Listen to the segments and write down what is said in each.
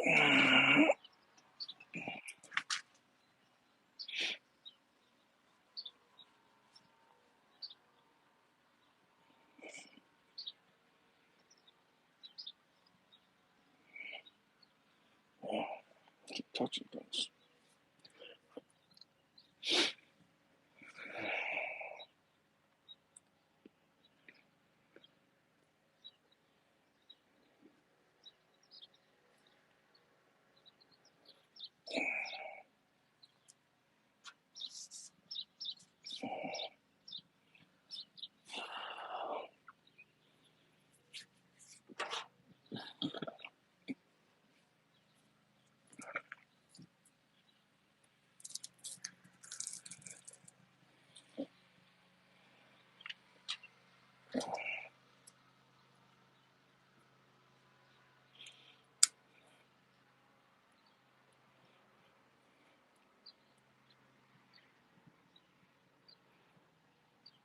Keep touching things.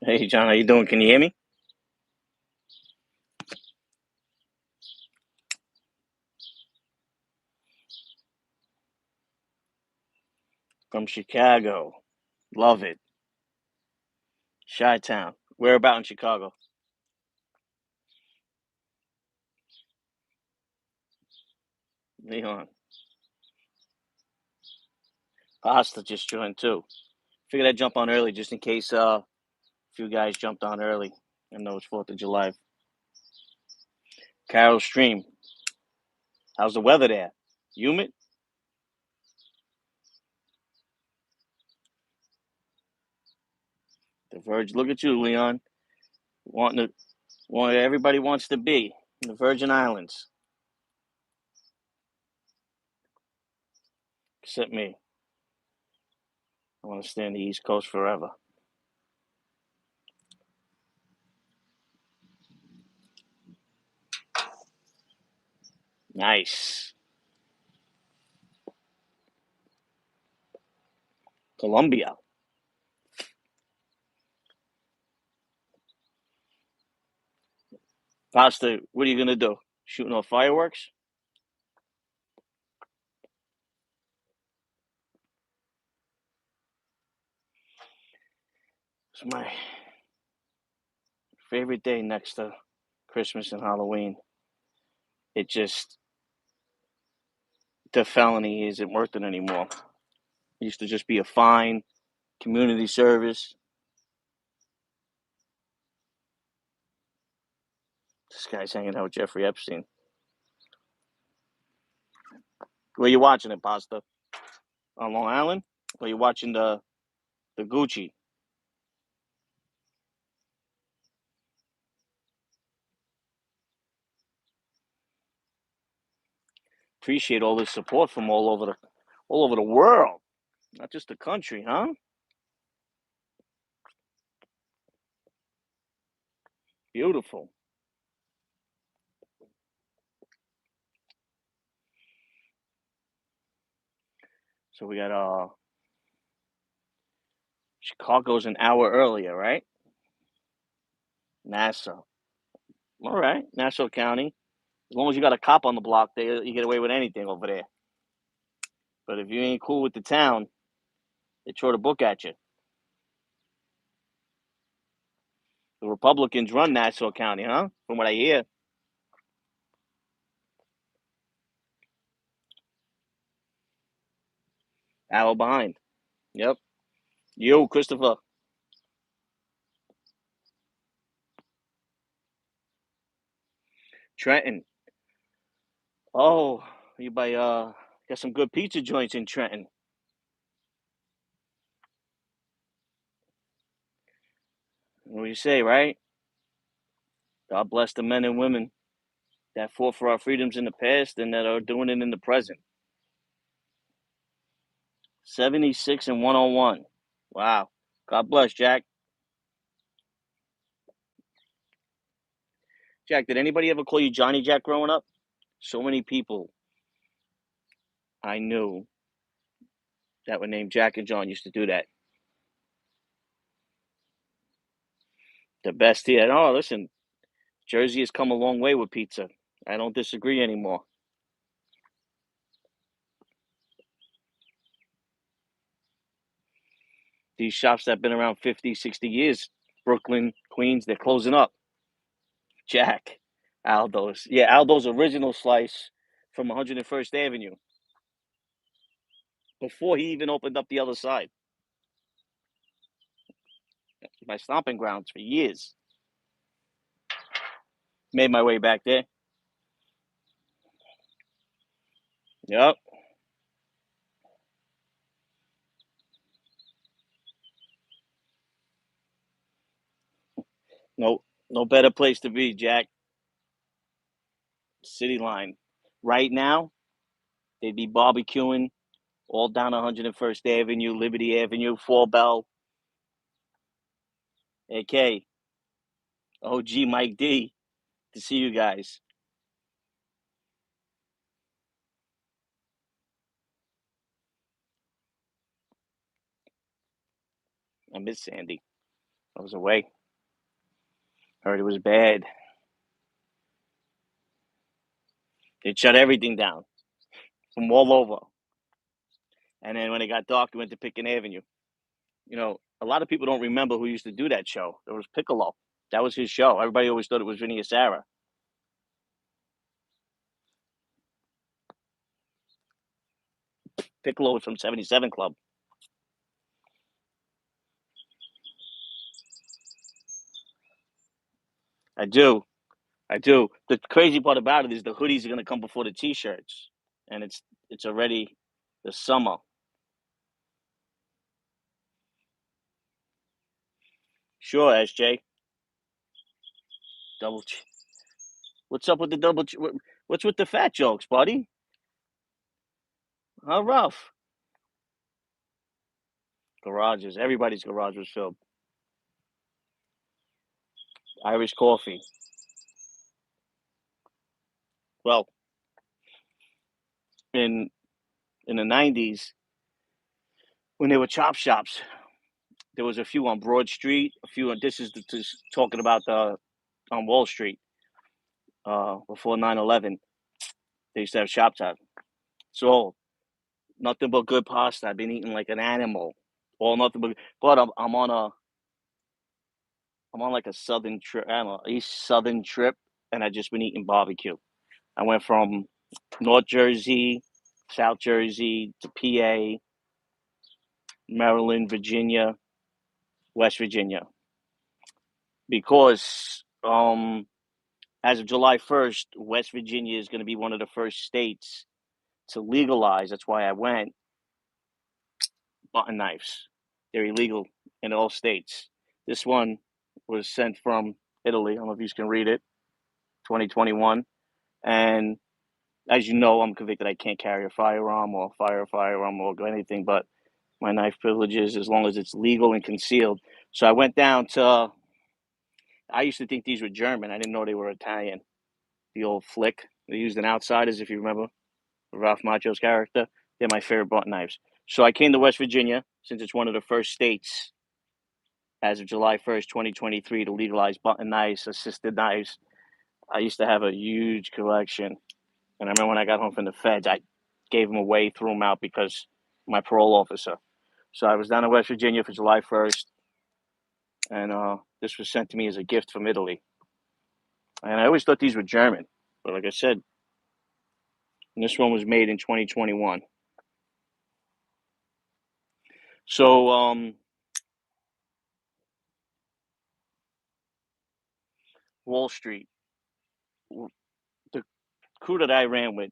Hey, John, how you doing? Can you hear me? From Chicago. Love it. Chi-Town. Where about in Chicago? Leon. Pasta just joined too. Figured I'd jump on early just in case a few guys jumped on early. I know it's 4th of July. Carol Stream. How's the weather there? Humid? The Verge. Look at you, Leon. Everybody wants to be in the Virgin Islands. Except me. I want to stay on the East Coast forever. Nice. Colombia. Pasta, what are you going to do? Shooting off fireworks? It's my favorite day next to Christmas and Halloween. It just, the felony isn't worth it anymore. It used to just be a fine, community service. This guy's hanging out with Jeffrey Epstein. Where you watching it, Pasta? On Long Island? Or you watching the Gucci? Appreciate all this support from all over the world, not just the country, huh? Beautiful. So we got Chicago's an hour earlier, right? Nassau. All right, Nassau County. As long as you got a cop on the block, there you get away with anything over there. But if you ain't cool with the town, they throw the book at you. The Republicans run Nassau County, huh? From what I hear. Hour behind. Yep. You, Christopher. Trenton. Oh, you got some good pizza joints in Trenton. What do you say, right? God bless the men and women that fought for our freedoms in the past and that are doing it in the present. 76 and 101. Wow. God bless, Jack. Jack, did anybody ever call you Johnny Jack growing up? So many people I knew that were named Jack and John used to do that. The best here. Oh, listen, Jersey has come a long way with pizza. I don't disagree anymore. These shops that have been around 50, 60 years, Brooklyn, Queens, they're closing up. Jack, Aldo's. Yeah, Aldo's original slice from 101st Avenue before he even opened up the other side. My stomping grounds for years. Made my way back there. Yep. No, no better place to be, Jack. City line. Right now, they'd be barbecuing all down 101st Avenue, Liberty Avenue, Fall Bell, AK, OG Mike D. To see you guys. I miss Sandy. I was away. Heard it was bad. They shut everything down from all over. And then when it got dark, we went to Pitkin Avenue. A lot of people don't remember who used to do that show. It was Piccolo. That was his show. Everybody always thought it was Vinny Asara. Piccolo was from 77 Club. I do. I do. The crazy part about it is the hoodies are going to come before the T-shirts. And it's already the summer. Sure, SJ. Double. What's up with the double? What's with the fat jokes, buddy? How rough? Garages. Everybody's garage was filled. Irish coffee. Well, in the 90s, when they were chop shops, there was a few on Broad Street. A few. This is talking about the on Wall Street. Before 9/11, they used to have shops out. So nothing but good pasta. I've been eating like an animal. All nothing but. But I'm on like a southern trip. I don't know, east southern trip, and I just been eating barbecue. I went from North Jersey, South Jersey to PA, Maryland, Virginia, West Virginia, because as of July 1st, West Virginia is going to be one of the first states to legalize. That's why I went. Button knives. They're illegal in all states. This one was sent from Italy. I don't know if you can read it. 2021. And as you know, I'm convicted. I can't carry a firearm or fire a firearm or anything but my knife privileges as long as it's legal and concealed. So I went down to, I used to think these were German. I didn't know they were Italian. The old flick. They used in Outsiders, if you remember, Ralph Macchio's character. They're my favorite button knives. So I came to West Virginia, since it's one of the first states as of July 1st, 2023, to legalize button knives, assisted knives. I used to have a huge collection. And I remember when I got home from the feds, I gave them away, threw them out because my parole officer. So I was down in West Virginia for July 1st, and this was sent to me as a gift from Italy. And I always thought these were German, but like I said, this one was made in 2021. So Wall Street, the crew that I ran with,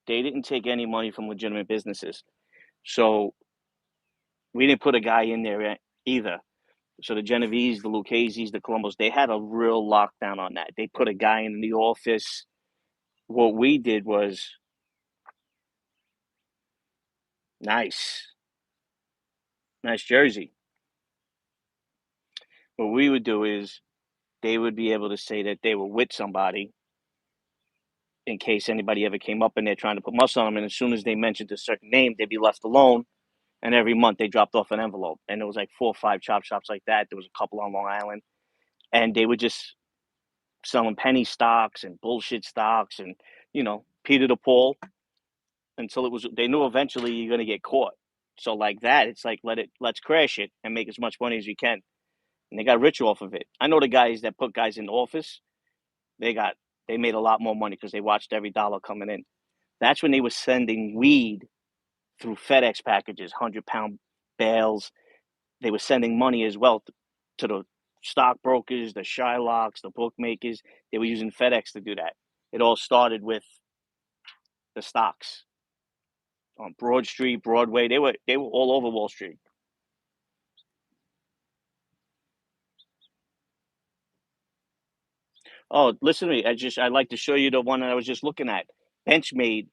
they didn't take any money from legitimate businesses. So we didn't put a guy in there either. So the Genovese, the Lucchese's, the Columbus, they had a real lockdown on that. They put a guy in the office. What we did was nice, nice jersey. What we would do is they would be able to say that they were with somebody in case anybody ever came up and they're trying to put muscle on them. And as soon as they mentioned a certain name, they'd be left alone. And every month they dropped off an envelope. And there was like 4 or 5 chop shops like that. There was a couple on Long Island. And they were just selling penny stocks and bullshit stocks and, Peter to Paul until they knew eventually you're going to get caught. So like that, it's like let's crash it and make as much money as we can. And they got rich off of it. I know the guys that put guys in office, they got they made a lot more money because they watched every dollar coming in. That's when they were sending weed through FedEx packages, 100-pound bales. They were sending money as well to the stockbrokers, the Shylocks, the bookmakers. They were using FedEx to do that. It all started with the stocks on Broad Street, Broadway. They were all over Wall Street. Oh, listen to me. I'd like to show you the one that I was just looking at. Benchmade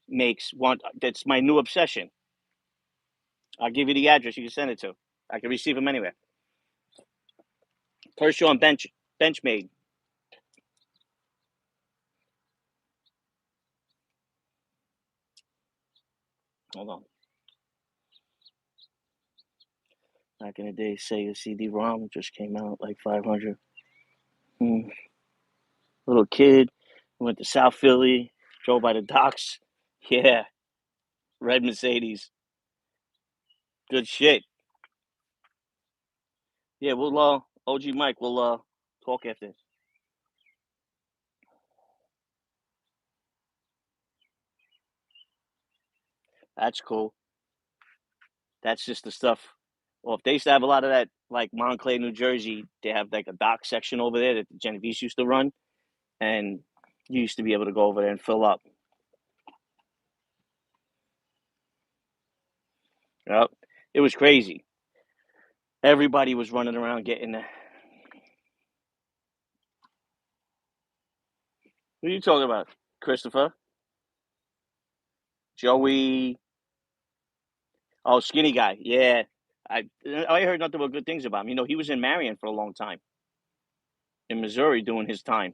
makes one. That's my new obsession. I'll give you the address. You can send it to. I can receive them anywhere. Kershaw and Benchmade. Hold on. Back in the day, Sega CD-ROM just came out like 500. Little kid went to South Philly, drove by the docks. Yeah, red Mercedes. Good shit. Yeah, we'll OG Mike, we'll talk after this. That's cool. That's just the stuff. Well, if they used to have a lot of that, like Montclair, New Jersey, they have like a dock section over there that the Genovese used to run, and you used to be able to go over there and fill up. Yep. It was crazy. Everybody was running around getting the. Who are you talking about? Christopher? Joey? Oh, skinny guy. Yeah. I heard nothing but good things about him. You know, he was in Marion for a long time in Missouri doing his time.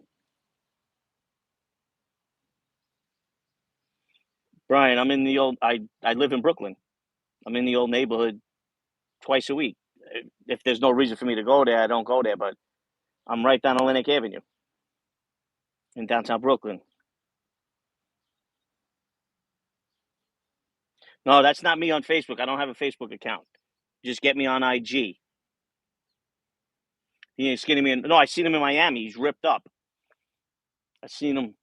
Brian, I'm in the old. I live in Brooklyn. I'm in the old neighborhood twice a week. If there's no reason for me to go there, I don't go there. But I'm right down Atlantic Avenue in downtown Brooklyn. No, that's not me on Facebook. I don't have a Facebook account. Just get me on IG. He ain't skinny man. No, I seen him in Miami. He's ripped up. I seen him,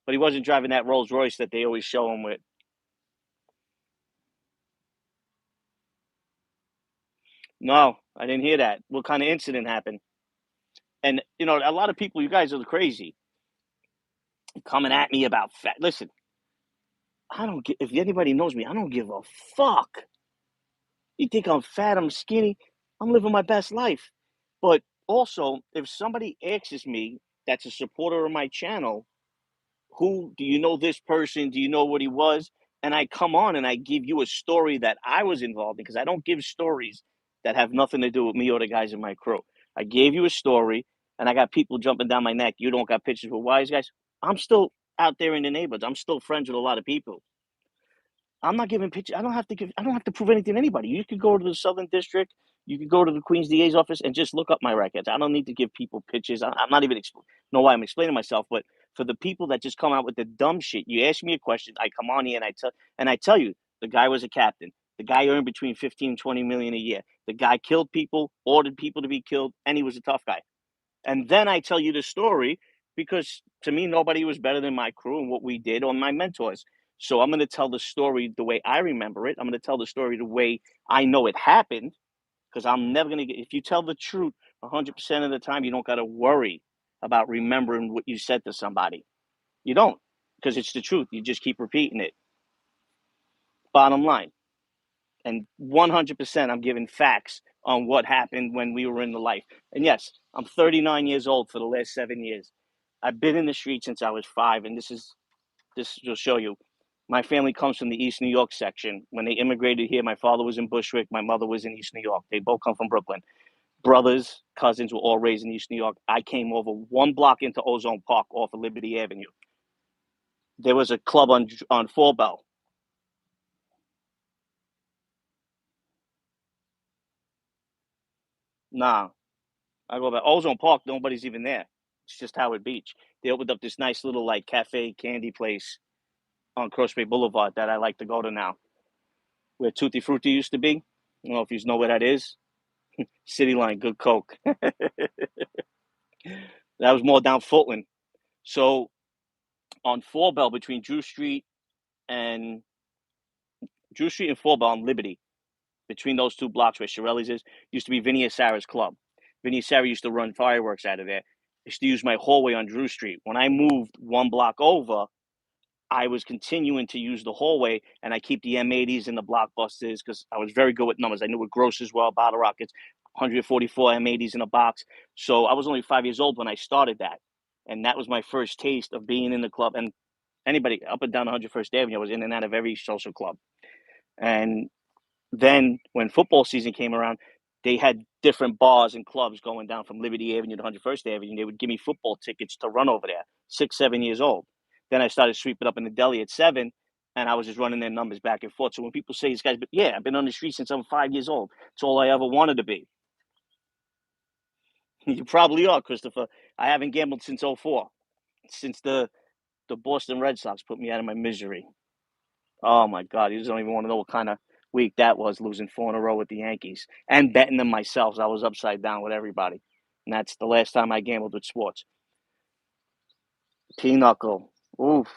but he wasn't driving that Rolls Royce that they always show him with. No, I didn't hear that. What kind of incident happened? And you know, a lot of people, you guys are crazy, coming at me about fat. Listen, I don't get. If anybody knows me, I don't give a fuck. You think I'm fat? I'm skinny? I'm living my best life. But also, if somebody asks me that's a supporter of my channel, who do you know this person? Do you know what he was? And I come on and I give you a story that I was involved in because I don't give stories that have nothing to do with me or the guys in my crew. I gave you a story and I got people jumping down my neck. You don't got pictures with wise guys. I'm still out there in the neighborhoods. I'm still friends with a lot of people. I'm not giving pictures. I don't have to prove anything to anybody. You could go to the Southern District. You could go to the Queens DA's office and just look up my records. I don't need to give people pictures. I'm not even know why I'm explaining myself, but for the people that just come out with the dumb shit, you ask me a question, I come on here and I tell you the guy was a captain. The guy earned between 15 and 20 million a year. The guy killed people, ordered people to be killed, and he was a tough guy. And then I tell you the story because to me, nobody was better than my crew and what we did or my mentors. So I'm going to tell the story the way I remember it. I'm going to tell the story the way I know it happened because I'm never going to get, if you tell the truth 100% of the time, you don't got to worry about remembering what you said to somebody. You don't because it's the truth. You just keep repeating it. Bottom line. And 100% I'm giving facts on what happened when we were in the life. And yes, I'm 39 years old for the last 7 years. I've been in the street since I was 5, and this will show you. My family comes from the East New York section. When they immigrated here, my father was in Bushwick, my mother was in East New York. They both come from Brooklyn. Brothers, cousins were all raised in East New York. I came over 1 block into Ozone Park off of Liberty Avenue. There was a club on Fall Bell. Nah, I go back. Ozone Park, nobody's even there. It's just Howard Beach. They opened up this nice little like cafe candy place on Cross Bay Boulevard that I like to go to now. where Tutti Frutti used to be. I don't know if you know where that is. City Line, good Coke. That was more down Fulton. So on Fall Bell between and Drew Street and Fall Bell on Liberty, between those two blocks where Shirelli's is, used to be Vinny Asara's club. Vinny Asara used to run fireworks out of there. I used to use my hallway on Drew Street. When I moved one block over, I was continuing to use the hallway, and I keep the M80s and the blockbusters because I was very good with numbers. I knew what gross as well, bottle rockets, 144 M80s in a box. So I was only 5 years old when I started that, and that was my first taste of being in the club. And anybody up and down 101st Avenue, I was in and out of every social club. And then when football season came around, they had different bars and clubs going down from Liberty Avenue to 101st Avenue. They would give me football tickets to run over there, 6, 7 years old. Then I started sweeping up in the deli at 7, and I was just running their numbers back and forth. So when people say these guys, but yeah, I've been on the street since I'm 5 years old. It's all I ever wanted to be. You probably are, Christopher. I haven't gambled since '04, since the Boston Red Sox put me out of my misery. Oh my God, you just don't even want to know what kind of week that was, losing 4 in a row with the Yankees and betting them myself. I was upside down with everybody, and that's the last time I gambled with sports. Pinochle, oof,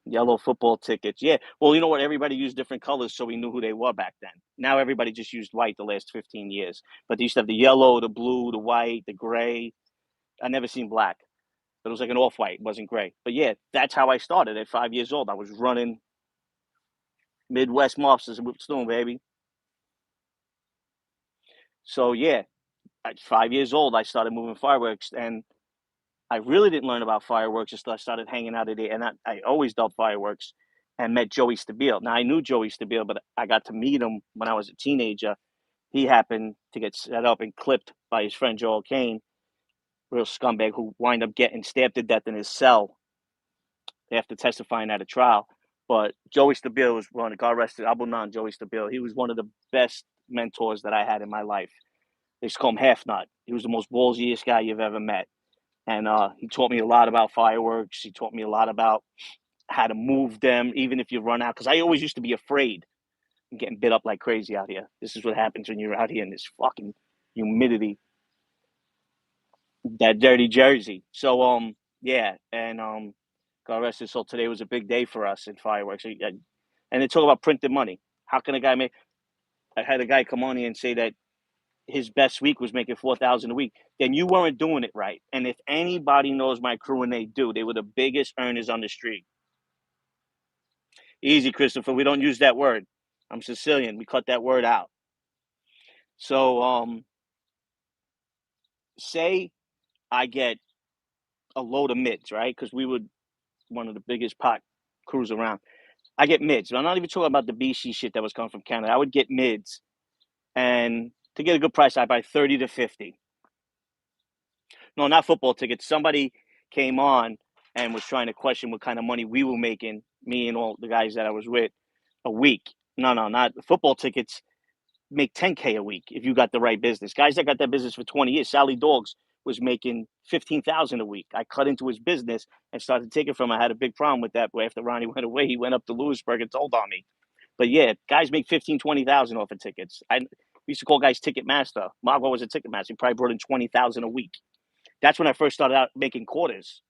yellow football tickets. Yeah, well, you know what? Everybody used different colors, so we knew who they were back then. Now everybody just used white the last 15 years, but they used to have the yellow, the blue, the white, the gray. I never seen black, but it was like an off-white. It wasn't gray. But yeah, that's how I started at 5 years old. I was running Midwest Mobsters and Whip Stone, baby. So yeah, at 5 years old, I started moving fireworks, and I really didn't learn about fireworks until I started hanging out at it. And I always done fireworks, and met Joey Stabile. Now I knew Joey Stabile, but I got to meet him when I was a teenager. He happened to get set up and clipped by his friend Joel Kane, real scumbag who wind up getting stabbed to death in his cell after testifying at a trial. But Joey Stabile was one. God rest his Abu Nan, Joey Stabile. He was one of the best mentors that I had in my life. They used to call him Half Nut. He was the most ballsiest guy you've ever met. And he taught me a lot about fireworks. He taught me a lot about how to move them, even if you run out. Because I always used to be afraid of getting bit up like crazy out here. This is what happens when you're out here in this fucking humidity, that dirty Jersey. So, yeah. And God rest his soul, today was a big day for us in fireworks. And they talk about printed money. How can a guy make? I had a guy come on here and say that his best week was making 4,000 a week, then you weren't doing it right. And if anybody knows my crew, and they do, they were the biggest earners on the street. Easy, Christopher. We don't use that word. I'm Sicilian. We cut that word out. So, say I get a load of mids, right? Because we would one of the biggest pot crews around. I get mids. I'm not even talking about the BC shit that was coming from Canada. I would get mids, and to get a good price, I buy 30 to 50. No, not football tickets. Somebody came on and was trying to question what kind of money we were making, me and all the guys that I was with, a week. No, not football tickets. Make 10K a week if you got the right business. Guys that got that business for 20 years. Sally Dogs was making 15,000 a week. I cut into his business and started taking from him. I had a big problem with that. But after Ronnie went away, he went up to Lewisburg and told on me. But yeah, guys make 15, 20,000 off of tickets. We used to call guys Ticket Master. Margot was a Ticket Master. He probably brought in 20,000 a week. That's when I first started out making quarters.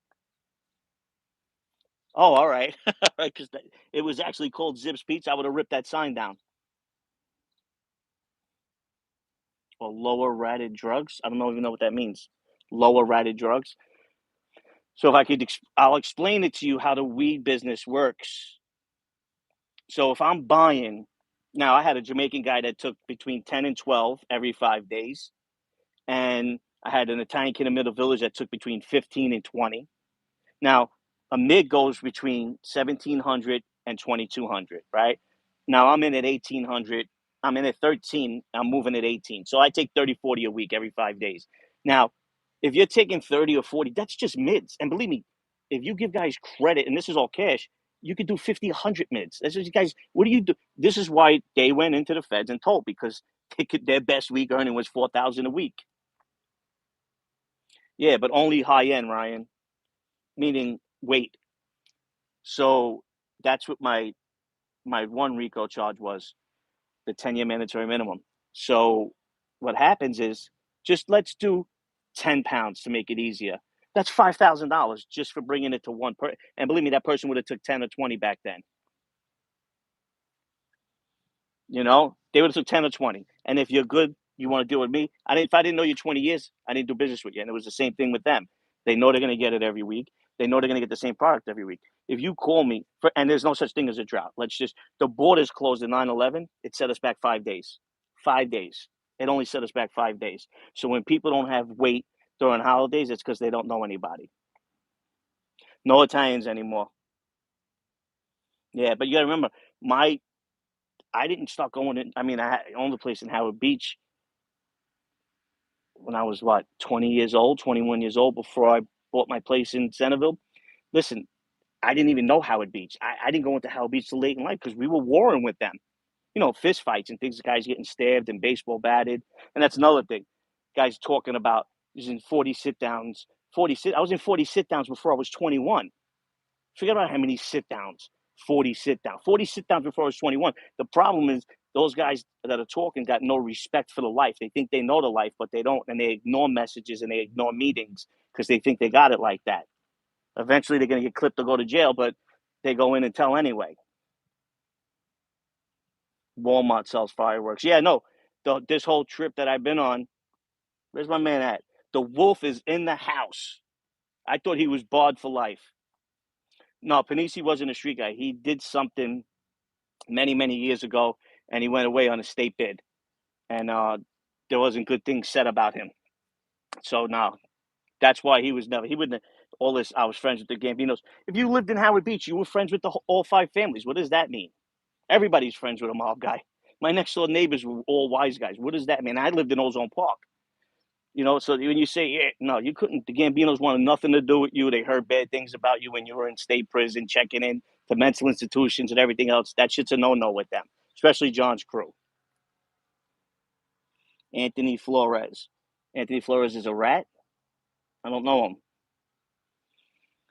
Oh, all right. Because it was actually called Zips Pizza. I would have ripped that sign down. Or lower ratted drugs. I don't even know what that means. Lower ratted drugs. So if I could, I'll explain it to you how the weed business works. So if I'm buying, now I had a Jamaican guy that took between 10 and 12 every 5 days. And I had an Italian kid in Middle Village that took between 15 and 20. Now, a mid goes between 1,700 and 2,200, right? Now, I'm in at 1,800. I'm in at 13. I'm moving at 18. So I take 30, 40 a week every 5 days. Now, if you're taking 30 or 40, that's just mids. And believe me, if you give guys credit, and this is all cash, you could do 50, 100 mids. That's just, guys, what do you do? This is why they went into the feds and told, because their best week earning was 4,000 a week. Yeah, but only high end, Ryan, meaning weight. So that's what my one RICO charge was. the 10-year mandatory minimum. So what happens is, just let's do 10 pounds to make it easier. That's $5,000 just for bringing it to one person. And believe me, that person would have took 10 or 20 back then. They would have took 10 or 20. And if you're good, you want to deal with me. If I didn't know you 20 years, I didn't do business with you. And it was the same thing with them. They know they're going to get it every week. They know they're going to get the same product every week. If you call me and there's no such thing as a drought. The borders closed at 9/11. It set us back 5 days. 5 days. It only set us back 5 days. So when people don't have weight during holidays, it's because they don't know anybody. No Italians anymore. Yeah, but you got to remember, I didn't start going in. I owned a place in Howard Beach when I was, what, 20 years old, 21 years old, before I bought my place in Centerville. Listen, I didn't even know Howard Beach. I didn't go into Howard Beach till late in life because we were warring with them. Fist fights and things, guys getting stabbed and baseball batted. And that's another thing. Guys talking about using 40 sit downs. I was in 40 sit downs before I was 21. Forget about how many sit downs. 40 sit downs. 40 sit downs before I was 21. The problem is those guys that are talking got no respect for the life. They think they know the life, but they don't. And they ignore messages and they ignore meetings because they think they got it like that. Eventually, they're going to get clipped or go to jail, but they go in and tell anyway. Walmart sells fireworks. Yeah, no. This whole trip that I've been on, where's my man at? The wolf is in the house. I thought he was barred for life. No, Panisi wasn't a street guy. He did something many, many years ago, and he went away on a state bid. And there wasn't good things said about him. So, no, that's why he wouldn't, all this, I was friends with the Gambinos. If you lived in Howard Beach, you were friends with all five families. What does that mean? Everybody's friends with a mob guy. My next door neighbors were all wise guys. What does that mean? I lived in Ozone Park. So when you say, yeah, no, you couldn't, the Gambinos wanted nothing to do with you. They heard bad things about you when you were in state prison, checking in to mental institutions and everything else. That shit's a no-no with them, especially John's crew. Anthony Flores. Anthony Flores is a rat? I don't know him.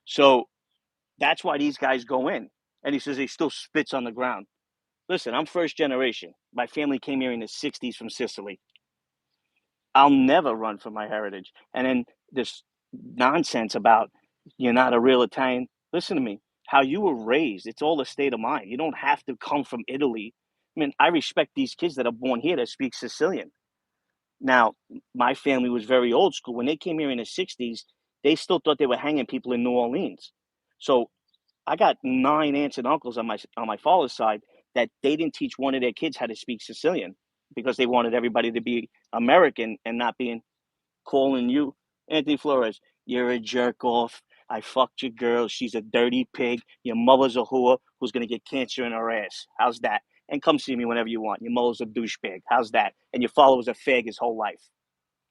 So that's why these guys go in. And he says he still spits on the ground. Listen, I'm first generation. My family came here in the 60s from Sicily. I'll never run for my heritage. And then this nonsense about you're not a real Italian. Listen to me. How you were raised, it's all a state of mind. You don't have to come from Italy. I respect these kids that are born here that speak Sicilian. Now, my family was very old school. When they came here in the 60s, they still thought they were hanging people in New Orleans. So I got 9 aunts and uncles on my father's side that they didn't teach one of their kids how to speak Sicilian because they wanted everybody to be American and not being calling you Anthony Flores. You're a jerk off. I fucked your girl. She's a dirty pig. Your mother's a whore who's gonna get cancer in her ass. How's that? And come see me whenever you want. Your mother's a douchebag. How's that? And your father was a fag his whole life.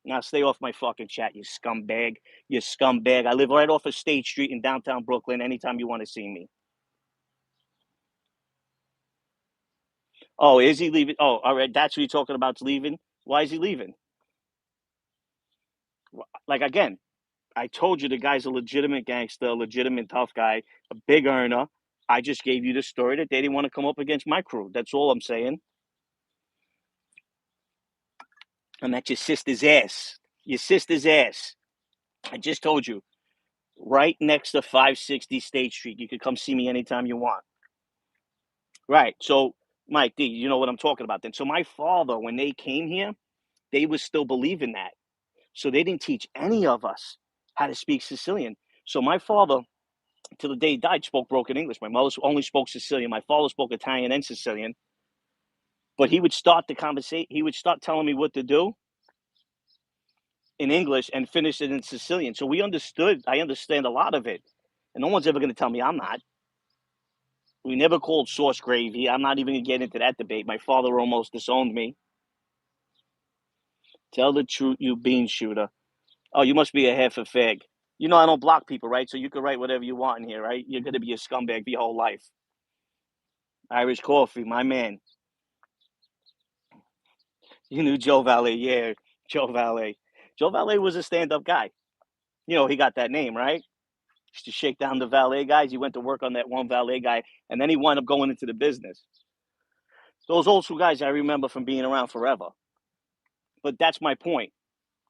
Now stay off my fucking chat, you scumbag. You scumbag. I live right off of State Street in downtown Brooklyn anytime you want to see me. Oh, is he leaving? Oh, all right. That's what you're talking about, leaving? Why is he leaving? Like, again, I told you the guy's a legitimate gangster, a legitimate tough guy, a big earner. I just gave you the story that they didn't want to come up against my crew. That's all I'm saying. I'm at your sister's ass. Your sister's ass. I just told you. Right next to 560 State Street. You could come see me anytime you want. Right. So, Mike D, you know what I'm talking about then. So my father, when they came here, they was still believing that. So they didn't teach any of us how to speak Sicilian. So my father, till the day he died, spoke broken English. My mother only spoke Sicilian. My father spoke Italian and Sicilian. But he would start the conversation. He would start telling me what to do in English and finish it in Sicilian. So we understood. I understand a lot of it. And no one's ever going to tell me I'm not. We never called sauce gravy. I'm not even going to get into that debate. My father almost disowned me. Tell the truth, you bean shooter. Oh, you must be a half a fag. You know I don't block people, right? So you can write whatever you want in here, right? You're going to be a scumbag for your whole life. Irish coffee, my man. You knew Joe Valet. Yeah, Joe Valet. Joe Valet was a stand-up guy. He got that name, right? Used to shake down the valet guys. He went to work on that one valet guy, and then he wound up going into the business. Those old school guys I remember from being around forever. But that's my point.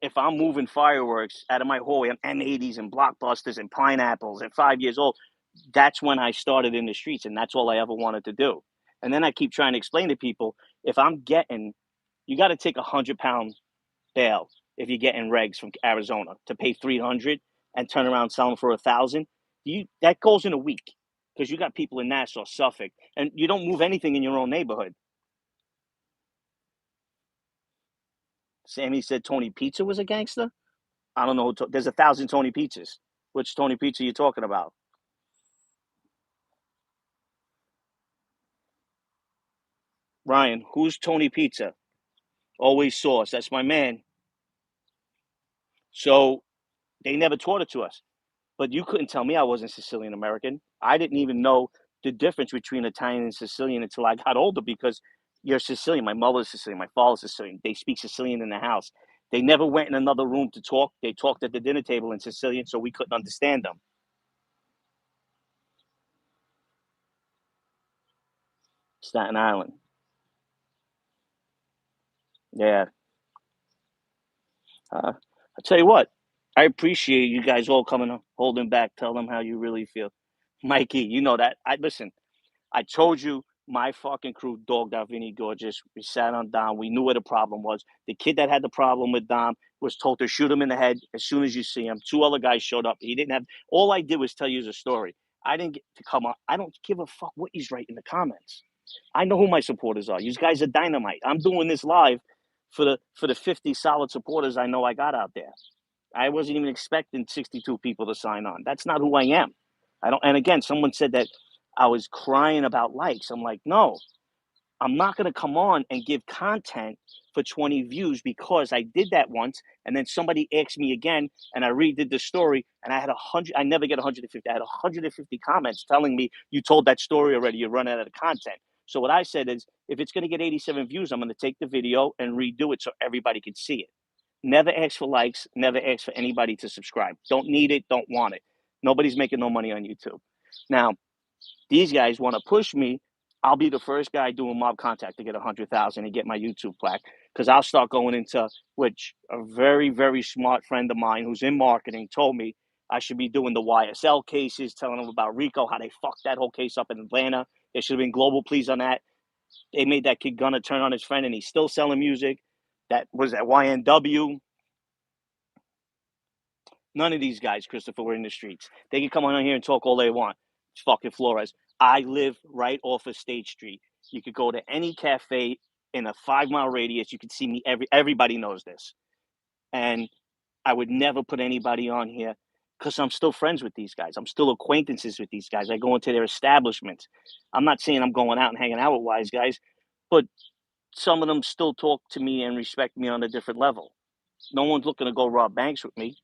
If I'm moving fireworks out of my hallway on M80s and blockbusters and pineapples at 5 years old, that's when I started in the streets, and that's all I ever wanted to do. And then I keep trying to explain to people, if I'm getting, you got to take £100 bail if you're getting regs from Arizona to pay 300 and turn around and sell them for 1,000. You that goes in a week because you got people in Nassau, Suffolk, and you don't move anything in your own neighborhood. Sammy said Tony Pizza was a gangster. I don't know. There's 1,000 Tony Pizzas. Which Tony Pizza are you talking about? Ryan, who's Tony Pizza? Always sauce. That's my man. So they never taught it to us. But you couldn't tell me I wasn't Sicilian American. I didn't even know the difference between Italian and Sicilian until I got older because you're Sicilian. My mother's Sicilian. My father's Sicilian. They speak Sicilian in the house. They never went in another room to talk. They talked at the dinner table in Sicilian, so we couldn't understand them. Staten Island. Yeah. I'll tell you what, I appreciate you guys all coming, holding back, tell them how you really feel. Mikey, you know that. I listen, I told you my fucking crew dogged out Vinny Gorgeous. We sat on Dom. We knew where the problem was. The kid that had the problem with Dom was told to shoot him in the head as soon as you see him. Two other guys showed up. He didn't have, all I did was tell you the story. I didn't get to come on. I don't give a fuck what he's writing in the comments. I know who my supporters are. You guys are dynamite. I'm doing this live for the 50 solid supporters I know I got out there. I wasn't even expecting 62 people to sign on. That's not who I am. I don't. And again, someone said that I was crying about likes. I'm like, no, I'm not going to come on and give content for 20 views because I did that once, and then somebody asked me again, and I redid the story, and I had 100. I never get 150. I had 150 comments telling me you told that story already. You run out of content. So what I said is, if it's going to get 87 views, I'm going to take the video and redo it so everybody can see it. Never ask for likes. Never ask for anybody to subscribe. Don't need it. Don't want it. Nobody's making no money on YouTube. Now, these guys want to push me. I'll be the first guy doing mob contact to get 100,000 and get my YouTube plaque because I'll start going into which a very, very smart friend of mine who's in marketing told me I should be doing the YSL cases, telling them about Rico, how they fucked that whole case up in Atlanta. There should have been global pleas on that. They made that kid Gunna turn on his friend and he's still selling music. That was at YNW. None of these guys, Christopher, were in the streets. They can come on here and talk all they want. It's fucking Flores. I live right off of State Street. You could go to any cafe in a 5 mile radius. You could see me. Everybody knows this. And I would never put anybody on here because I'm still friends with these guys. I'm still acquaintances with these guys. I go into their establishments. I'm not saying I'm going out and hanging out with wise guys, but some of them still talk to me and respect me on a different level. No one's looking to go rob banks with me.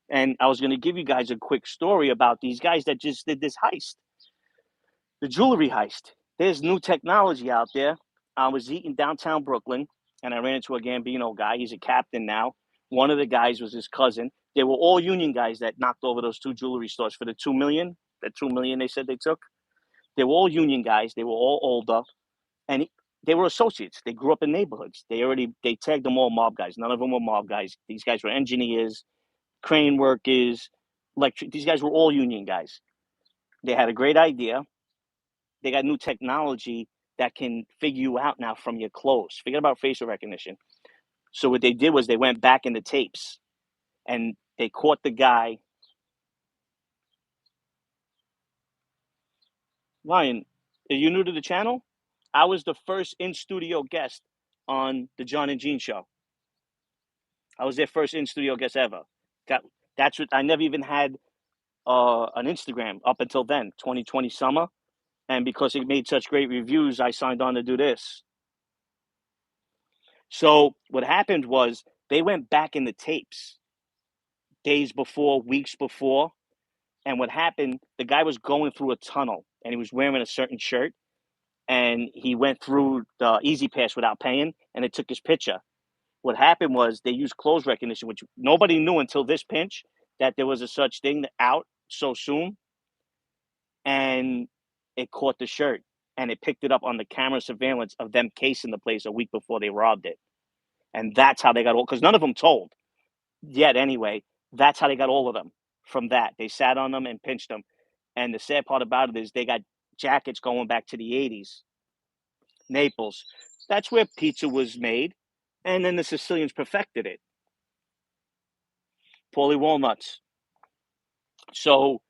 And I was going to give you guys a quick story about these guys that just did this heist, the jewelry heist. There's new technology out there. I was eating downtown Brooklyn and I ran into a Gambino guy. He's a captain now. One of the guys was his cousin. They were all union guys that knocked over those two jewelry stores for the 2 million. The 2 million they said they took. They were all union guys. They were all older, and they were associates. They grew up in neighborhoods. They tagged them all mob guys. None of them were mob guys. These guys were engineers, crane workers, electric. These guys were all union guys. They had a great idea. They got new technology that can figure you out now from your clothes. Forget about facial recognition. So what they did was they went back in the tapes and they caught the guy. Ryan, are you new to the channel? I was the first in studio guest on the John and Gene show. I was their first in studio guest ever. That's what I never even had an Instagram up until then, 2020 summer. And because it made such great reviews, I signed on to do this. So what happened was they went back in the tapes days before, weeks before. And what happened, the guy was going through a tunnel and he was wearing a certain shirt and he went through the Easy Pass without paying and it took his picture. What happened was they used clothes recognition, which nobody knew until this pinch that there was a such thing out so soon. And it caught the shirt. and it picked it up on the camera surveillance of them casing the place a week before they robbed it. And that's how they got all, because none of them told yet anyway. That's how they got all of them from that. They sat on them and pinched them. And the sad part about it is they got jackets going back to the 80s. Naples. That's where pizza was made. And then the Sicilians perfected it. Paulie walnuts. So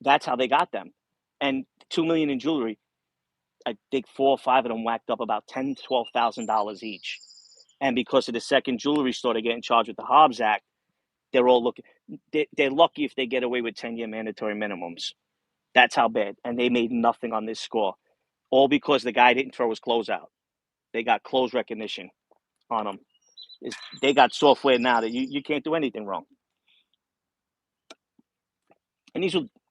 that's how they got them. And 2 million in jewelry. I think 4 or 5 of them whacked up about $10,000 to $12,000 each. And because of the second jewelry store, they're getting charged with the Hobbs Act. They're all looking. They're lucky if they get away with 10-year mandatory minimums. That's how bad. And they made nothing on this score, all because the guy didn't throw his clothes out. They got clothes recognition on them. They got software now that you can't do anything wrong. And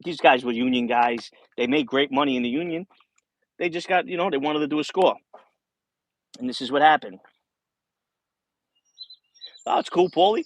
these guys were union guys. They made great money in the union. They just got, they wanted to do a score. And this is what happened. Oh, it's cool, Paulie.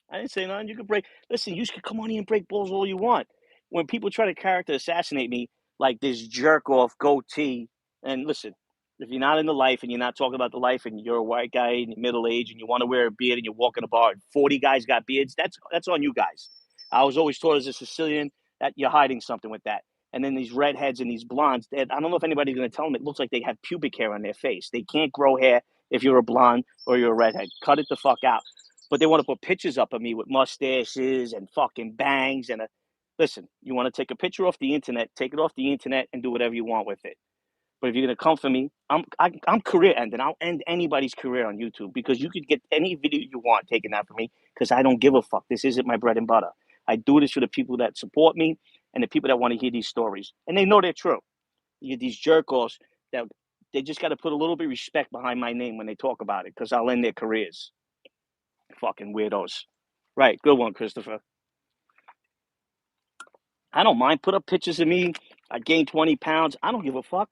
I didn't say nothing. You can break. Listen, you can come on here and break balls all you want. When people try to character assassinate me, like this jerk off goatee, and listen, if you're not in the life and you're not talking about the life and you're a white guy in your middle age and you want to wear a beard and you walk in a bar and 40 guys got beards, that's on you guys. I was always taught as a Sicilian that you're hiding something with that. And then these redheads and these blondes, I don't know if anybody's going to tell them it looks like they have pubic hair on their face. They can't grow hair if you're a blonde or you're a redhead. Cut it the fuck out. But they want to put pictures up of me with mustaches and fucking bangs and listen, you want to take a picture off the internet, take it off the internet and do whatever you want with it. But if you're gonna come for me, I'm career ending. I'll end anybody's career on YouTube because you could get any video you want taken out from me because I don't give a fuck. This isn't my bread and butter. I do this for the people that support me and the people that want to hear these stories. And they know they're true. You get these jerk-offs that they just got to put a little bit of respect behind my name when they talk about it because I'll end their careers. Fucking weirdos. Right, good one, Christopher. I don't mind. Put up pictures of me. I gained 20 pounds. I don't give a fuck.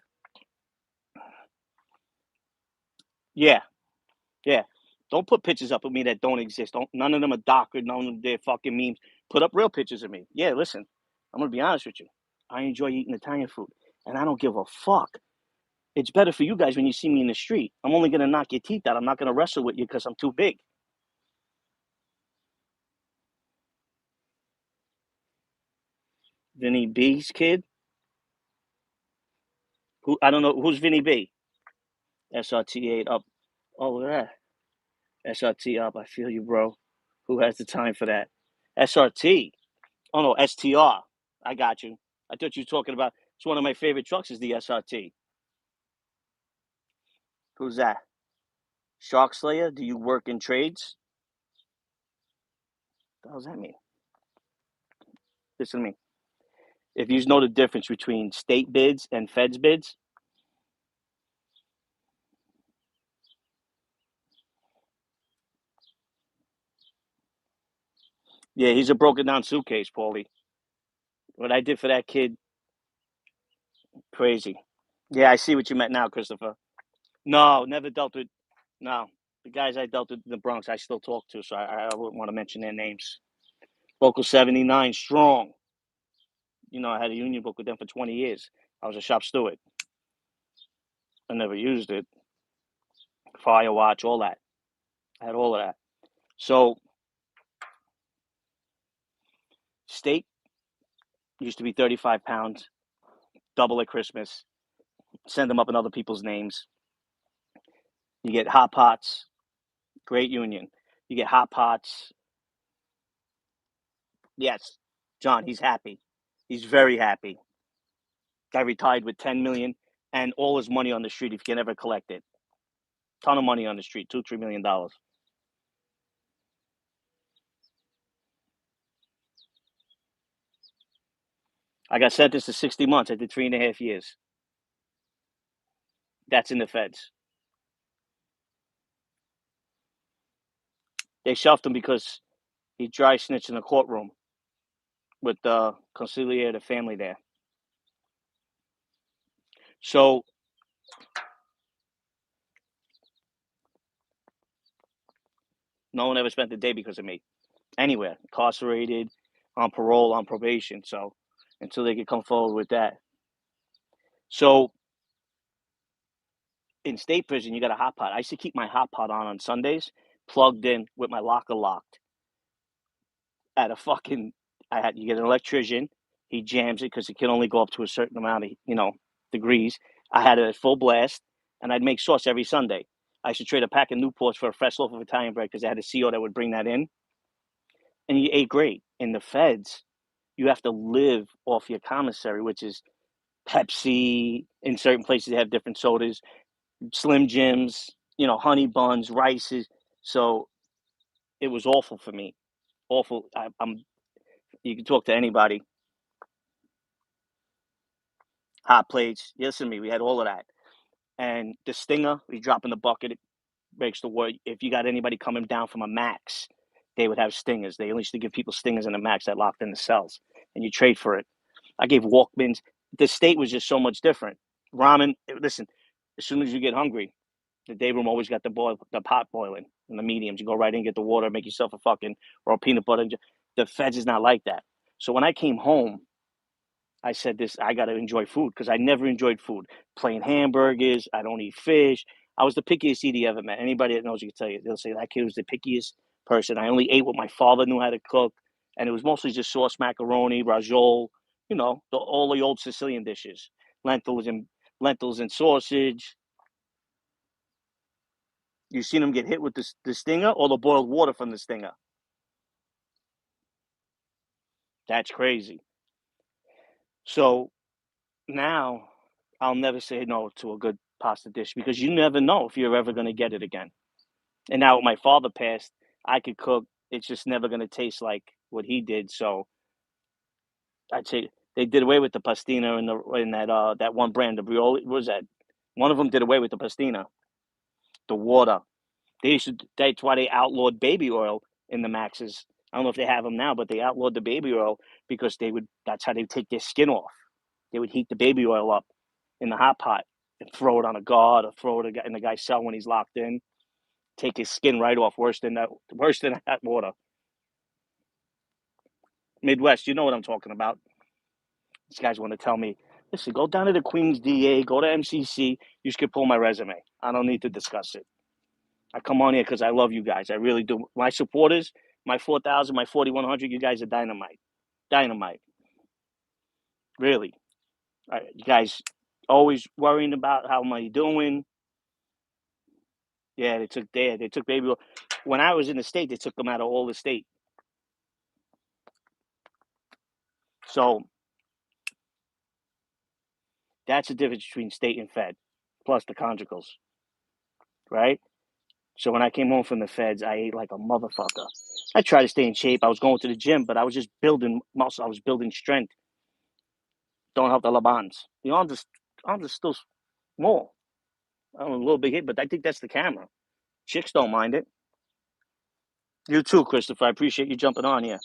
Yeah. Don't put pictures up of me that don't exist. None of them are doctored. None of them they're fucking memes. Put up real pictures of me. Yeah, listen. I'm gonna be honest with you. I enjoy eating Italian food, and I don't give a fuck. It's better for you guys when you see me in the street. I'm only gonna knock your teeth out. I'm not gonna wrestle with you because I'm too big. Vinny B's kid. Who I don't know who's Vinny B. SRT8 up. Oh, look at that. SRT up. I feel you, bro. Who has the time for that? SRT. Oh no, STR. I got you. I thought you were talking about. It's one of my favorite trucks. Is the SRT. Who's that? Shark Slayer. Do you work in trades? What the hell does that mean? Listen to me. If you know the difference between state bids and feds bids, yeah, he's a broken down suitcase, Paulie. What I did for that kid, crazy. Yeah, I see what you meant now, Christopher. No, never dealt with. No, the guys I dealt with in the Bronx, I still talk to, so I wouldn't want to mention their names. Local 79, strong. I had a union book with them for 20 years. I was a shop steward. I never used it. Fire watch, all that. I had all of that. So, steak used to be 35 pounds, double at Christmas. Send them up in other people's names. You get hot pots, great union. You get hot pots. Yes, John, he's happy. He's very happy. Guy retired with 10 million and all his money on the street if you can ever collect it. Ton of money on the street, $2-3 million. I got sentenced to 60 months. I did 3.5 years. That's in the feds. They shelved him because he dry snitched in the courtroom with the conciliator, the family there. So no one ever spent the day because of me. Anywhere, incarcerated, on parole, on probation. So until they could come forward with that. So in state prison, you got a hot pot. I used to keep my hot pot on Sundays, plugged in with my locker locked at a fucking. You get an electrician. He jams it because it can only go up to a certain amount of degrees. I had it at full blast, and I'd make sauce every Sunday. I used to trade a pack of Newports for a fresh loaf of Italian bread because they had a CO that would bring that in, and you ate great. In the feds, you have to live off your commissary, which is Pepsi. In certain places, they have different sodas, Slim Jims, honey buns, rices. So it was awful for me. Awful. I'm. You can talk to anybody. Hot plates. You listen to me. We had all of that. And the stinger, we drop in the bucket. It breaks the word. If you got anybody coming down from a max, they would have stingers. They used to give people stingers in the max that locked in the cells, and you trade for it. I gave Walkmans. The state was just so much different. Ramen. Listen, as soon as you get hungry, the day room always got the pot boiling in the mediums. You go right in, get the water, make yourself a fucking or a peanut butter. The feds is not like that. So when I came home, I said this, I got to enjoy food because I never enjoyed food. Plain hamburgers, I don't eat fish. I was the pickiest eater you ever met. Anybody that knows you can tell you, they'll say that kid was the pickiest person. I only ate what my father knew how to cook, and it was mostly just sauce macaroni, ravioli, all the old Sicilian dishes, lentils and sausage. You seen them get hit with the stinger or the boiled water from the stinger? That's crazy. So now I'll never say no to a good pasta dish because you never know if you're ever going to get it again. And now with my father passed, I could cook. It's just never going to taste like what he did. So I'd say they did away with the pastina in that one brand of Brioli. What was that? One of them did away with the pastina, the water. That's why they outlawed baby oil in the Maxes. I don't know if they have them now, but they outlawed the baby oil because that's how they take their skin off. They would heat the baby oil up in the hot pot and throw it on a guard or throw it in the guy's cell when he's locked in. Take his skin right off. Worse than that. Worse than that water. Midwest, you know what I'm talking about. These guys want to tell me, listen, go down to the Queens DA, go to MCC. You just can pull my resume. I don't need to discuss it. I come on here because I love you guys. I really do. My supporters, my 4,000, my 4,100, you guys are dynamite. Dynamite. Really. You guys always worrying about how am I doing. Yeah, they took baby. When I was in the state, they took them out of all the state. So that's the difference between state and fed, plus the conjugals, right? So when I came home from the feds, I ate like a motherfucker. I tried to stay in shape. I was going to the gym, but I was just building muscle. I was building strength. Don't help the Labans. The arms are still small. I'm a little big hit, but I think that's the camera. Chicks don't mind it. You too, Christopher. I appreciate you jumping on here.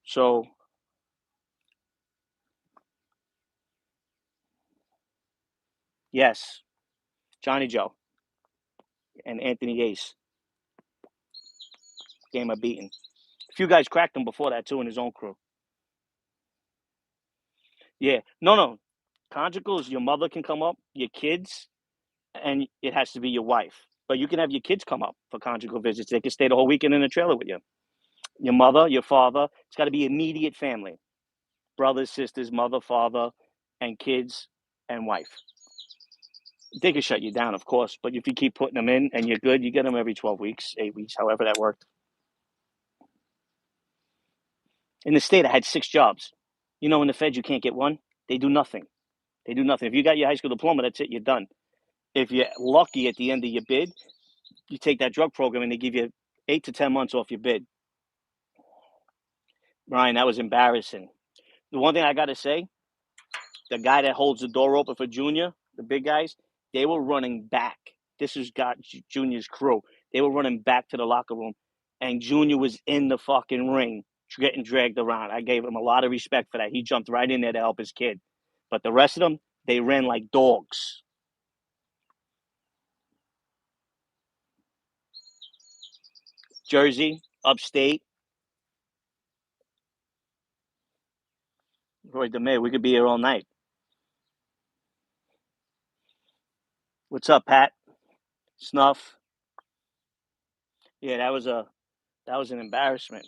So yes, Johnny Joe and Anthony Ace game a beating. A few guys cracked him before that too in his own crew. Yeah, no. Conjugals, your mother can come up, your kids, and it has to be your wife. But you can have your kids come up for conjugal visits. They can stay the whole weekend in a trailer with you. Your mother, your father. It's got to be immediate family. Brothers, sisters, mother, father, and kids and wife. They can shut you down, of course, but if you keep putting them in and you're good, you get them every 12 weeks, 8 weeks, however that worked. In the state, I had 6 jobs. In the feds, you can't get one. They do nothing. They do nothing. If you got your high school diploma, that's it. You're done. If you're lucky at the end of your bid, you take that drug program and they give you 8 to 10 months off your bid. Ryan, that was embarrassing. The one thing I got to say, the guy that holds the door open for Junior, the big guys, they were running back. This has got Junior's crew. They were running back to the locker room, and Junior was in the fucking ring getting dragged around. I gave him a lot of respect for that. He jumped right in there to help his kid. But the rest of them, they ran like dogs. Jersey, upstate, Roy DeMay, we could be here all night. What's up, Pat? Snuff. Yeah, that was an embarrassment.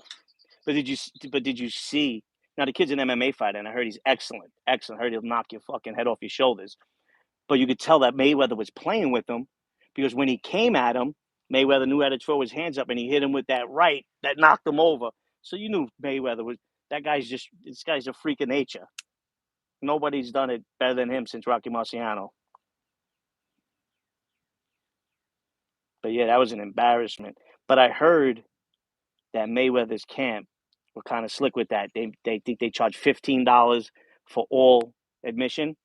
But did you see? Now the kid's an MMA fighter, and I heard he's excellent. Excellent. I heard he'll knock your fucking head off your shoulders. But you could tell that Mayweather was playing with him because when he came at him, Mayweather knew how to throw his hands up, and he hit him with that right that knocked him over. So you knew Mayweather was that guy's just this guy's a freak of nature. Nobody's done it better than him since Rocky Marciano. But yeah, that was an embarrassment. But I heard that Mayweather's camp were kind of slick with that. They think they charge $15 for all admission,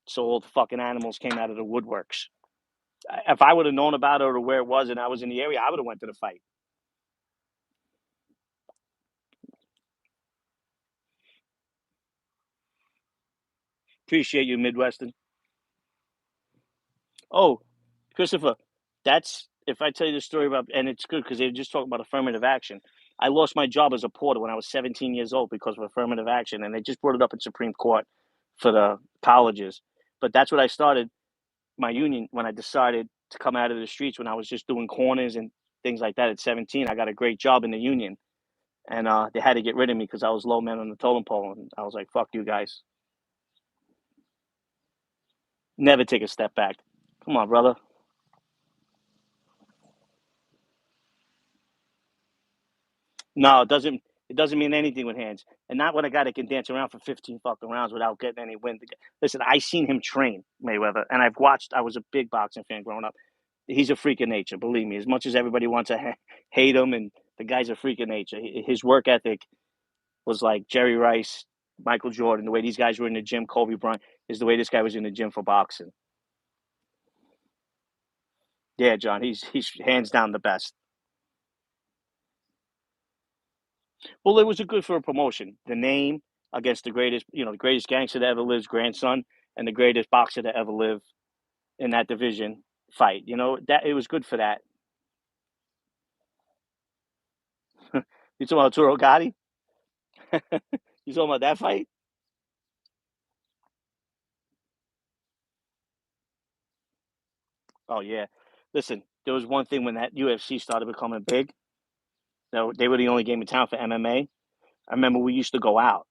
so all the fucking animals came out of the woodworks. If I would have known about it or where it was and I was in the area, I would have went to the fight. Appreciate you, Midwestern. Oh, Christopher, that's if I tell you the story about, and it's good because they were just talking about affirmative action. I lost my job as a porter when I was 17 years old because of affirmative action, and they just brought it up in Supreme Court for the colleges. But that's what I started my union when I decided to come out of the streets when I was just doing corners and things like that at 17. I got a great job in the union, and they had to get rid of me because I was low man on the totem pole, and I was like, "Fuck you guys, never take a step back." Come on, brother. No, it doesn't. It doesn't mean anything with hands, and not when a guy that can dance around for 15 fucking rounds without getting any wind. Listen, I seen him train Mayweather, and I've watched. I was a big boxing fan growing up. He's a freak of nature, believe me. As much as everybody wants to hate him, and the guy's a freak of nature. His work ethic was like Jerry Rice, Michael Jordan. The way these guys were in the gym, Kobe Bryant, is the way this guy was in the gym for boxing. Yeah, John, he's hands down the best. Well, it was a good for a promotion. The name against the greatest, the greatest gangster that ever lived, grandson, and the greatest boxer that ever lived in that division fight. That it was good for that. You talking about Toro Gotti? You talking about that fight? Oh yeah. Listen, there was one thing when that UFC started becoming big. They were the only game in town for MMA. I remember we used to go out,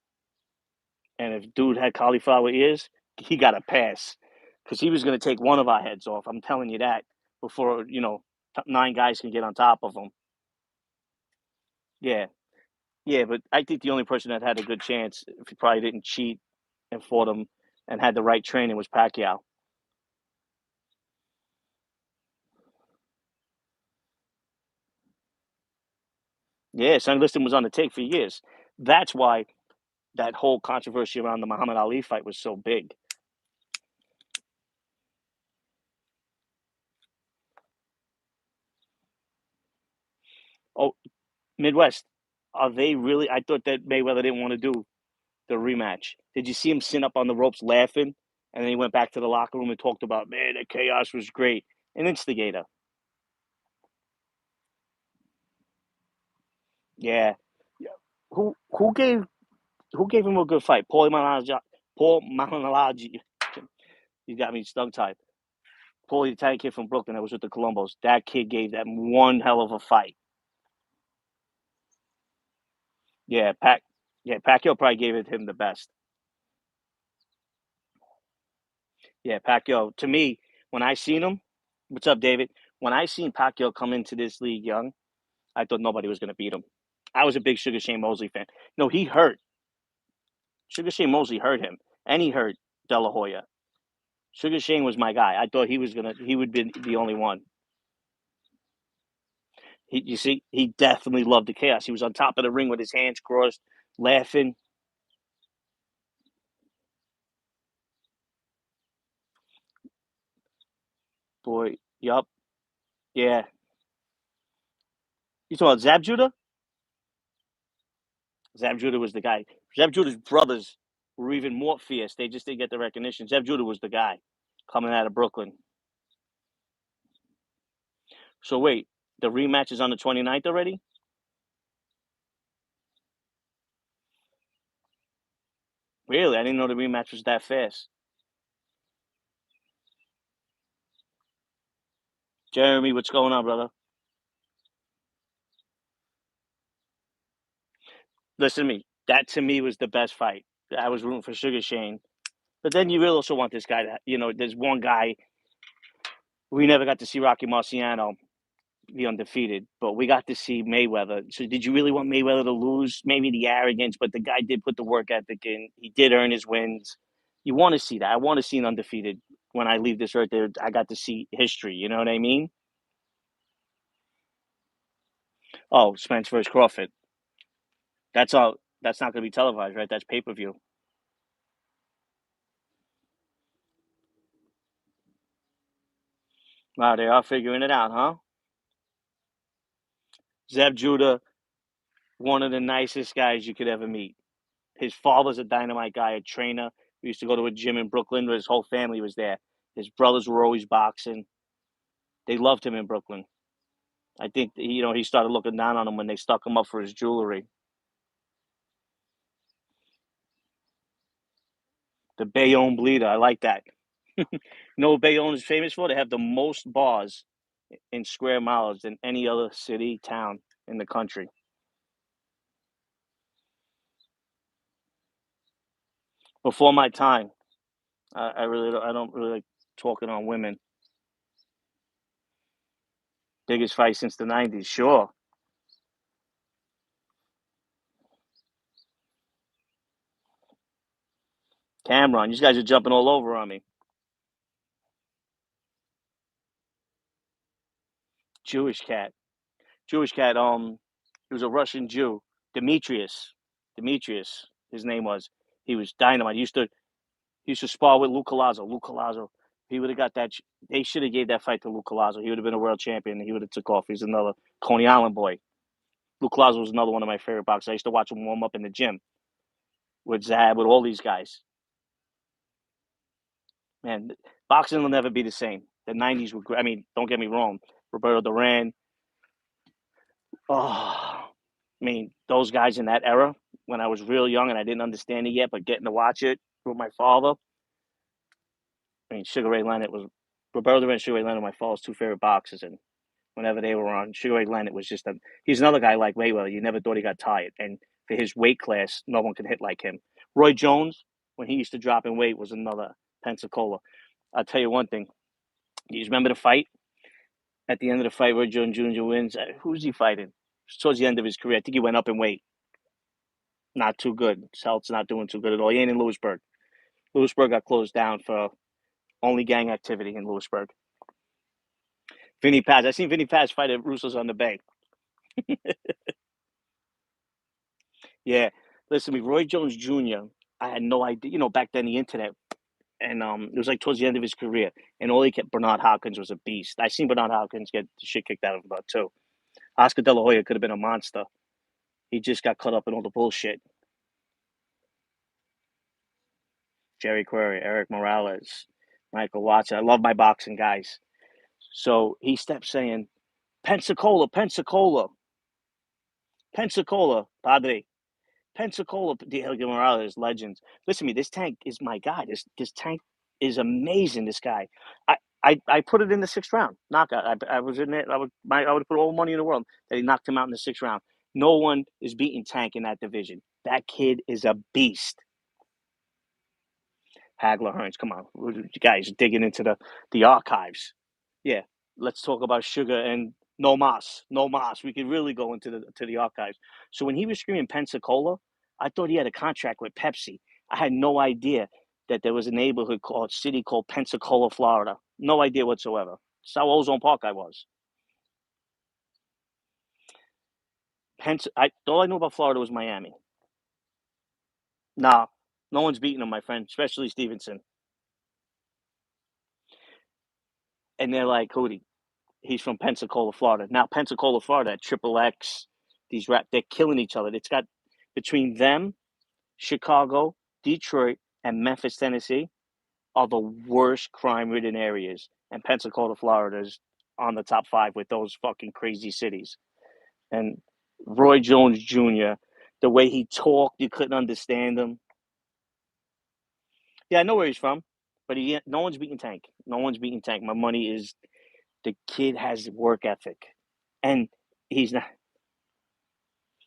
and if dude had cauliflower ears, he got a pass because he was going to take one of our heads off. I'm telling you that before nine guys can get on top of him. Yeah, yeah, but I think the only person that had a good chance, if he probably didn't cheat and fought him and had the right training, was Pacquiao. Yeah, Sonny Liston was on the take for years. That's why that whole controversy around the Muhammad Ali fight was so big. Oh, Midwest, are they really? I thought that Mayweather didn't want to do the rematch. Did you see him sit up on the ropes laughing? And then he went back to the locker room and talked about, man, the chaos was great. An instigator. Yeah. Yeah. Who gave him a good fight? Paul Malignaggi. You got me tongue tied. Paul, the Italian kid from Brooklyn that was with the Colombos. That kid gave them one hell of a fight. Yeah, Pacquiao probably gave it him the best. Yeah, Pacquiao. To me, when I seen him, what's up, David? When I seen Pacquiao come into this league young, I thought nobody was going to beat him. I was a big Sugar Shane Mosley fan. No, he hurt. Sugar Shane Mosley hurt him, and he hurt De La Hoya. Sugar Shane was my guy. I thought he would be the only one. You see, he definitely loved the chaos. He was on top of the ring with his hands crossed, laughing. Boy, yup, yeah. You talking about Zab Judah? Zab Judah was the guy. Zab Judah's brothers were even more fierce. They just didn't get the recognition. Zab Judah was the guy coming out of Brooklyn. So wait, the rematch is on the 29th already? Really? I didn't know the rematch was that fast. Jeremy, what's going on, brother? Listen to me. That to me was the best fight. I was rooting for Sugar Shane. But then you really also want this guy to, there's one guy we never got to see, Rocky Marciano, be undefeated, but we got to see Mayweather. So did you really want Mayweather to lose? Maybe the arrogance, but the guy did put the work ethic in. He did earn his wins. You want to see that. I want to see an undefeated. When I leave this earth, there, I got to see history. You know what I mean? Oh, Spence versus Crawford. That's all. That's not going to be televised, right? That's pay per view. Wow, they are figuring it out, huh? Zeb Judah, one of the nicest guys you could ever meet. His father's a dynamite guy, a trainer. We used to go to a gym in Brooklyn where his whole family was there. His brothers were always boxing. They loved him in Brooklyn. I think he started looking down on him when they stuck him up for his jewelry. The Bayonne bleeder, I like that. You know what Bayonne is famous for? They have the most bars in square miles than any other city, town in the country. Before my time, I don't really like talking on women. Biggest fight since the '90s, sure. Cameron, these guys are jumping all over on me. Jewish cat. Jewish cat. He was a Russian Jew. Demetrius. Demetrius. His name was. He was dynamite. He used to spar with Luke Colazo. Luke Colazo. He would have got that. They should have gave that fight to Luke Colazo. He would have been a world champion. He would have took off. He's another Coney Island boy. Luke Colazo was another one of my favorite boxers. I used to watch him warm up in the gym with Zab, with all these guys. Man, boxing will never be the same. The '90s were great. I mean, don't get me wrong. Roberto Duran. Oh, I mean, those guys in that era when I was real young and I didn't understand it yet, but getting to watch it with my father. I mean, Sugar Ray Leonard was Roberto and Sugar Ray Leonard, my father's two favorite boxers, and whenever they were on, Sugar Ray Leonard was just he's another guy like Mayweather. You never thought he got tired, and for his weight class, no one could hit like him. Roy Jones, when he used to drop in weight, was another Pensacola. I'll tell you one thing. Do you remember the fight? At the end of the fight, Roy Jones Jr. wins. Who's he fighting? Towards the end of his career, I think he went up in weight. Not too good. His health's not doing too good at all. He ain't in Lewisburg. Lewisburg got closed down for only gang activity in Lewisburg. Vinny Paz. I seen Vinny Paz fight at Russo's on the Bay. Yeah. Listen to me, Roy Jones Jr., I had no idea. Back then the internet, and it was like towards the end of his career, and all he kept Bernard Hopkins was a beast. I seen Bernard Hopkins get the shit kicked out of him about too. Oscar De La Hoya could have been a monster. He just got caught up in all the bullshit. Jerry Query, Eric Morales, Michael Watson. I love my boxing guys. So he steps saying, Pensacola, Pensacola, Pensacola, Padre, Pensacola, Diego Morales, legends. Listen to me, this tank is my guy. This tank is amazing. This guy, I put it in the sixth round knockout. I was in it. I would put all the money in the world that he knocked him out in the sixth round. No one is beating Tank in that division. That kid is a beast. Hagler Hearns, come on, you guys digging into the archives. Yeah, let's talk about Sugar and No Mas, No Mas. We could really go into the archives. So when he was screaming Pensacola, I thought he had a contract with Pepsi. I had no idea that there was a neighborhood called city called Pensacola, Florida. No idea whatsoever. That's how Ozone Park I was. All I knew about Florida was Miami. Nah, no one's beating him, my friend, especially Stevenson. And they're like, Hootie, he's from Pensacola, Florida. Now Pensacola, Florida, Triple X, they're killing each other. It's got between them, Chicago, Detroit, and Memphis, Tennessee, are the worst crime-ridden areas, and Pensacola, Florida is on the top five with those fucking crazy cities. And Roy Jones Jr., the way he talked, you couldn't understand him. Yeah, I know where he's from, but no one's beating Tank. No one's beating Tank. My money is The kid has work ethic, and he's not.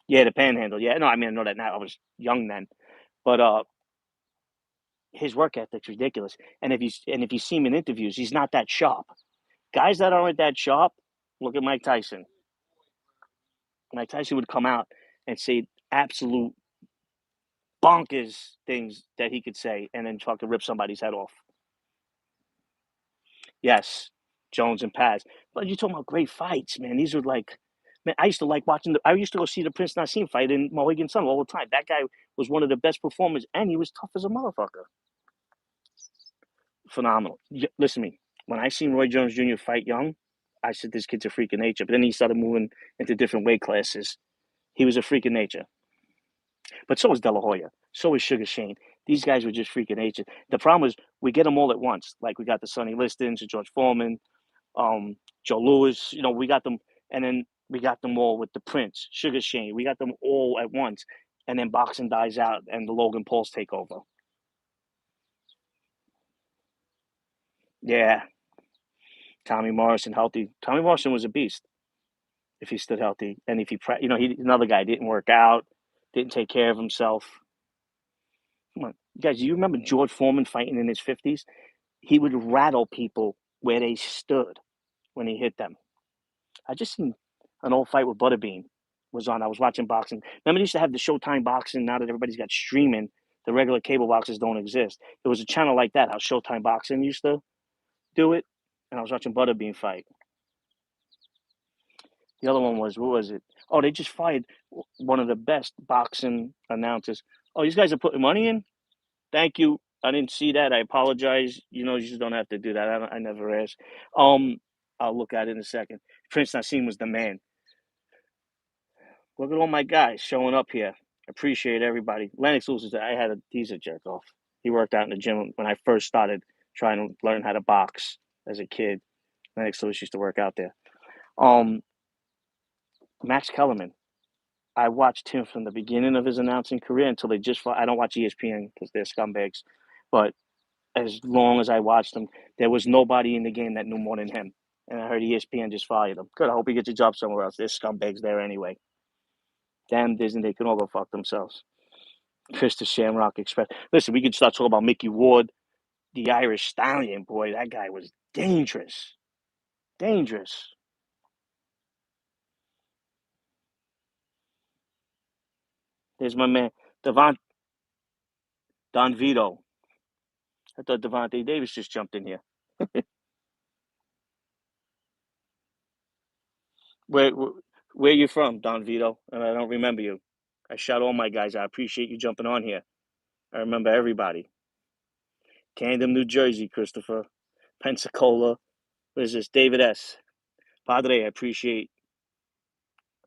Yeah, the Panhandle. Yeah, no, I mean I know that now. I was young then, but his work ethic's ridiculous. And if you see him in interviews, he's not that sharp. Guys that aren't that sharp, look at Mike Tyson. Mike Tyson would come out and say absolute bonkers things that he could say, and then fucking rip somebody's head off. Yes, Jones and Paz. But you're talking about great fights, man. These were like, man, I used to like watching. I used to go see the Prince Nassim fight in Mohegan Sun all the time. That guy was one of the best performers, and he was tough as a motherfucker. Phenomenal. Listen to me. When I seen Roy Jones Jr. fight young, I said this kid's a freak of nature. But then he started moving into different weight classes. He was a freak of nature. But so was De La Hoya. So was Sugar Shane. These guys were just freak of nature. The problem is we get them all at once. Like we got the Sonny Listons, George Foreman, Joe Louis. We got them, and then we got them all with the Prince, Sugar Shane. We got them all at once, and then boxing dies out, and the Logan Pauls take over. Yeah, Tommy Morrison healthy. Tommy Morrison was a beast if he stood healthy, and if he another guy didn't work out, didn't take care of himself. Come on, guys, do you remember George Foreman fighting in his 50s? He would rattle people where they stood when he hit them. I just seen an old fight with Butterbean was on. I was watching boxing. Remember, they used to have the Showtime boxing. Now that everybody's got streaming, the regular cable boxes don't exist. There was a channel like that, how Showtime boxing used to do it, and I was watching Butterbean fight. The other one was, what was it? Oh, they just fired one of the best boxing announcers. Oh, these guys are putting money in? Thank you. I didn't see that. I apologize. You just don't have to do that. I never asked. Um, I'll look at it in a second. Prince Nassim was the man. Look at all my guys showing up here. Appreciate everybody. Lennox Lewis, he's a jerk off. He worked out in the gym when I first started trying to learn how to box as a kid. Lennox Lewis used to work out there. Um, Max Kellerman. I watched him from the beginning of his announcing career until they just fought. I don't watch ESPN because they're scumbags, but as long as I watched him, there was nobody in the game that knew more than him. And I heard ESPN just fired him. Good. I hope he gets a job somewhere else. There's scumbags there anyway. Damn Disney, they can all go fuck themselves. Krista Shamrock Express. Listen, we could start talking about Mickey Ward, the Irish Stallion. Boy, that guy was dangerous. Dangerous. There's my man, Don Vito. I thought Devontae Davis just jumped in here. Where you from, Don Vito? I don't remember you. I shout all my guys. I appreciate you jumping on here. I remember everybody. Camden, New Jersey, Christopher. Pensacola. What is this? David S. Padre, I appreciate.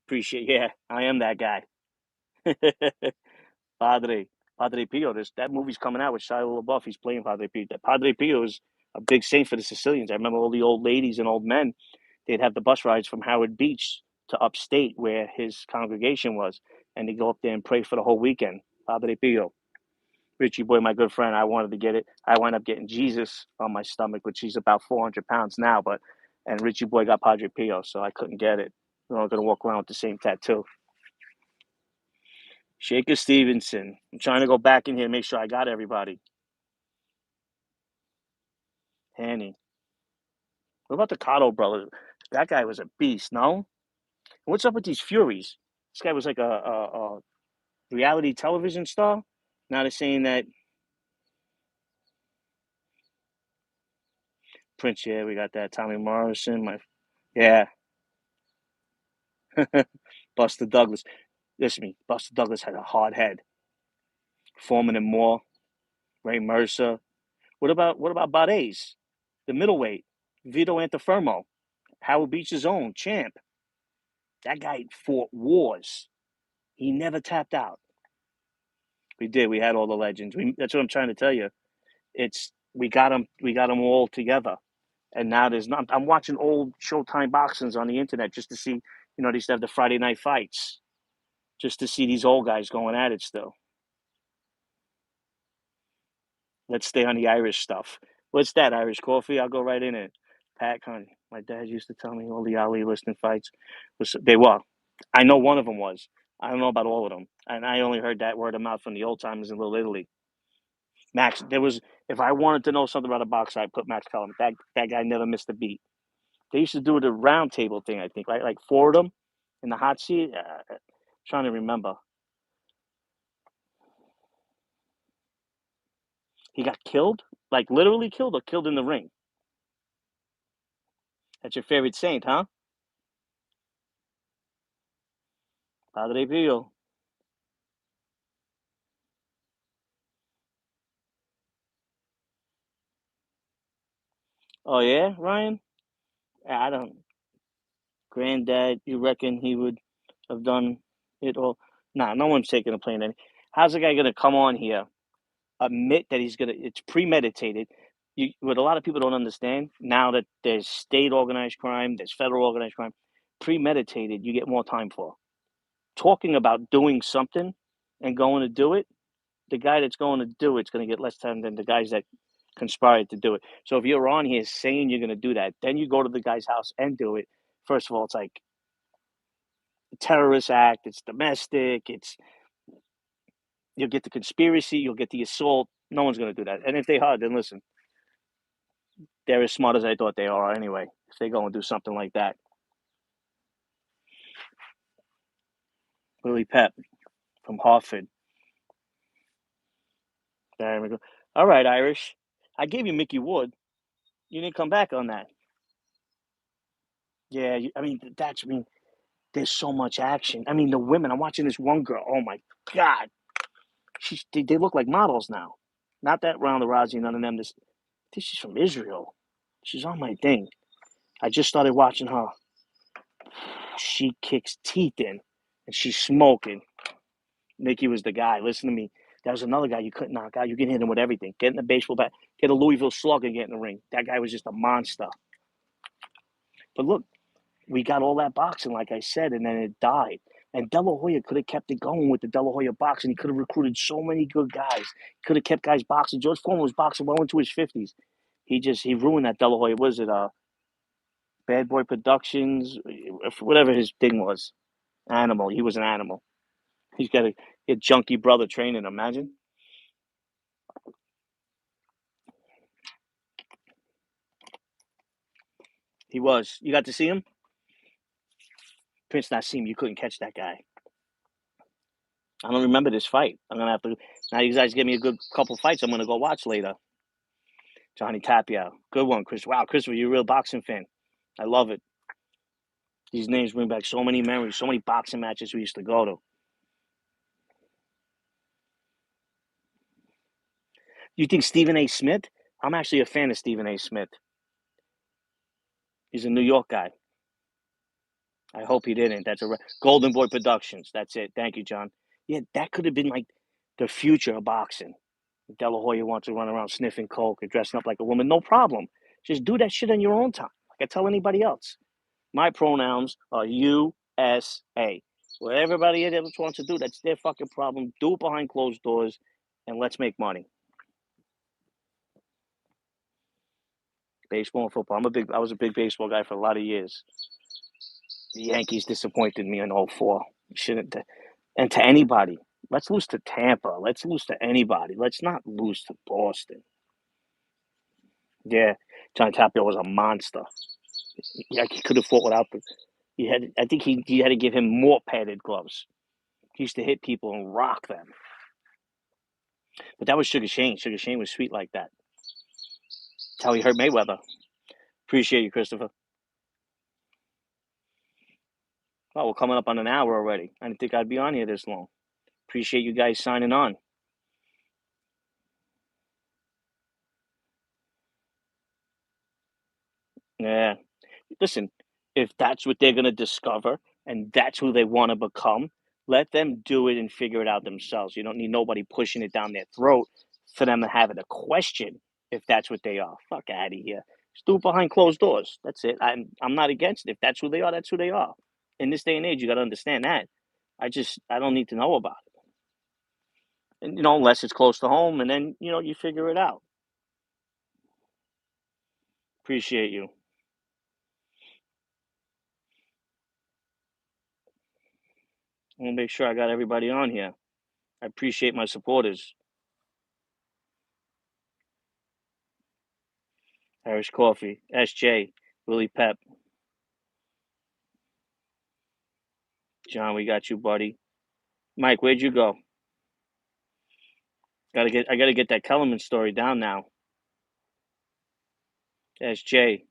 Yeah, I am that guy. Padre. Padre Pio. That movie's coming out with Shia LaBeouf. He's playing Padre Pio. Padre Pio is a big saint for the Sicilians. I remember all the old ladies and old men. They'd have the bus rides from Howard Beach to upstate where his congregation was, and they'd go up there and pray for the whole weekend. Padre Pio. Richie Boy, my good friend, I wanted to get it. I wound up getting Jesus on my stomach, which he's about 400 pounds now, and Richie Boy got Padre Pio, so I couldn't get it. I'm not going to walk around with the same tattoo. Shaker Stevenson. I'm trying to go back in here and make sure I got everybody. Hanny. What about the Cotto brothers? That guy was a beast, no? What's up with these Furies? This guy was like a reality television star. Now they're saying that Prince, yeah, we got that. Tommy Morrison, yeah. Buster Douglas. Listen to me. Buster Douglas had a hard head. Foreman and Moore, Ray Mercer. What about Bades? The middleweight, Vito Antifermo, Howard Beach's own champ. That guy fought wars. He never tapped out. We did. We had all the legends. That's what I'm trying to tell you. We got them. We got them all together. And now there's not. I'm watching old Showtime boxings on the internet just to see. They used to have the Friday night fights, just to see these old guys going at it still. Let's stay on the Irish stuff. What's that? Irish coffee? I'll go right in it. Pat Connie. My dad used to tell me all the Ali listing fights they were. I know one of them was. I don't know about all of them, and I only heard that word of mouth from the old timers in Little Italy. Max, there was. If I wanted to know something about a boxer, I put Max Kellerman. That guy never missed a beat. They used to do the round table thing, I think, right? Like four of them in the hot seat. Trying to remember. He got killed, like literally killed, or killed in the ring. That's your favorite saint, huh? Padre Pio. Oh yeah, Ryan. I don't. Granddad, you reckon he would have done it all? Nah, no one's taking a plane. How's the guy gonna come on here, admit that he's gonna? It's premeditated. What a lot of people don't understand now that there's state organized crime, there's federal organized crime, premeditated. You get more time for talking about doing something and going to do it. The guy that's going to do it's going to get less time than the guys that conspired to do it. So if you're on here saying you're going to do that, then you go to the guy's house and do it. First of all, it's like a terrorist act. It's domestic. It's you'll get the conspiracy. You'll get the assault. No one's going to do that. And if they are, then listen, they're as smart as I thought they are anyway. If they go and do something like that, Lily Pep from Hartford. There we go. All right, Irish. I gave you Mickey Wood. You didn't come back on that. Yeah, I mean that's I mean there's so much action. I mean, the women. I'm watching this one girl. Oh my god, they look like models now. Not that Ronda Rousey, none of them. This she's from Israel. She's on my thing. I just started watching her. She kicks teeth in, and she's smoking. Nikki was the guy. Listen to me. That was another guy you couldn't knock out. You can hit him with everything. Get in the baseball bat. Get a Louisville slug and get in the ring. That guy was just a monster. But look, we got all that boxing, like I said, and then it died. And De La Hoya could have kept it going with the De La Hoya boxing. He could have recruited so many good guys. Could have kept guys boxing. George Foreman was boxing well into his 50s. He ruined that De La Hoya. Was it Bad Boy Productions? Whatever his thing was. Animal. He was an animal. He's got a junkie brother training. Imagine. He was. You got to see him? Prince Nassim. You couldn't catch that guy. I don't remember this fight. I'm gonna have to. Now you guys give me a good couple fights. I'm gonna go watch later. Johnny Tapia, good one, Chris. Wow, Christopher, you're a real boxing fan. I love it. These names bring back so many memories, so many boxing matches we used to go to. You think Stephen A. Smith? I'm actually a fan of Stephen A. Smith. He's a New York guy. I hope he didn't. That's Golden Boy Productions. That's it. Thank you, John. Yeah, that could have been like the future of boxing. De La Hoya wants to run around sniffing coke or dressing up like a woman. No problem. Just do that shit on your own time. Like I tell anybody else. My pronouns are USA. What everybody else wants to do, that's their fucking problem. Do it behind closed doors, and let's make money. Baseball and football. I was a big baseball guy for a lot of years. The Yankees disappointed me in '04. Shouldn't. And to anybody, let's lose to Tampa. Let's lose to anybody. Let's not lose to Boston. Yeah, John Tapia was a monster. He could have fought without the. He had. I think he had to give him more padded gloves. He used to hit people and rock them. But that was Sugar Shane. Sugar Shane was sweet like that. That's how he hurt Mayweather. Appreciate you, Christopher. Oh, we're coming up on an hour already. I didn't think I'd be on here this long. Appreciate you guys signing on. Yeah. Listen, if that's what they're going to discover and that's who they want to become, let them do it and figure it out themselves. You don't need nobody pushing it down their throat for them to have it a question if that's what they are. Fuck out of here. Just do it behind closed doors. That's it. I'm not against it. If that's who they are, that's who they are. In this day and age, you got to understand that. I don't need to know about it. And, unless it's close to home, and then, you figure it out. Appreciate you. I want to make sure I got everybody on here. I appreciate my supporters. Irish Coffee, SJ, Willie Pep, John, we got you, buddy. Mike, where'd you go? I gotta get that Kellerman story down now. SJ,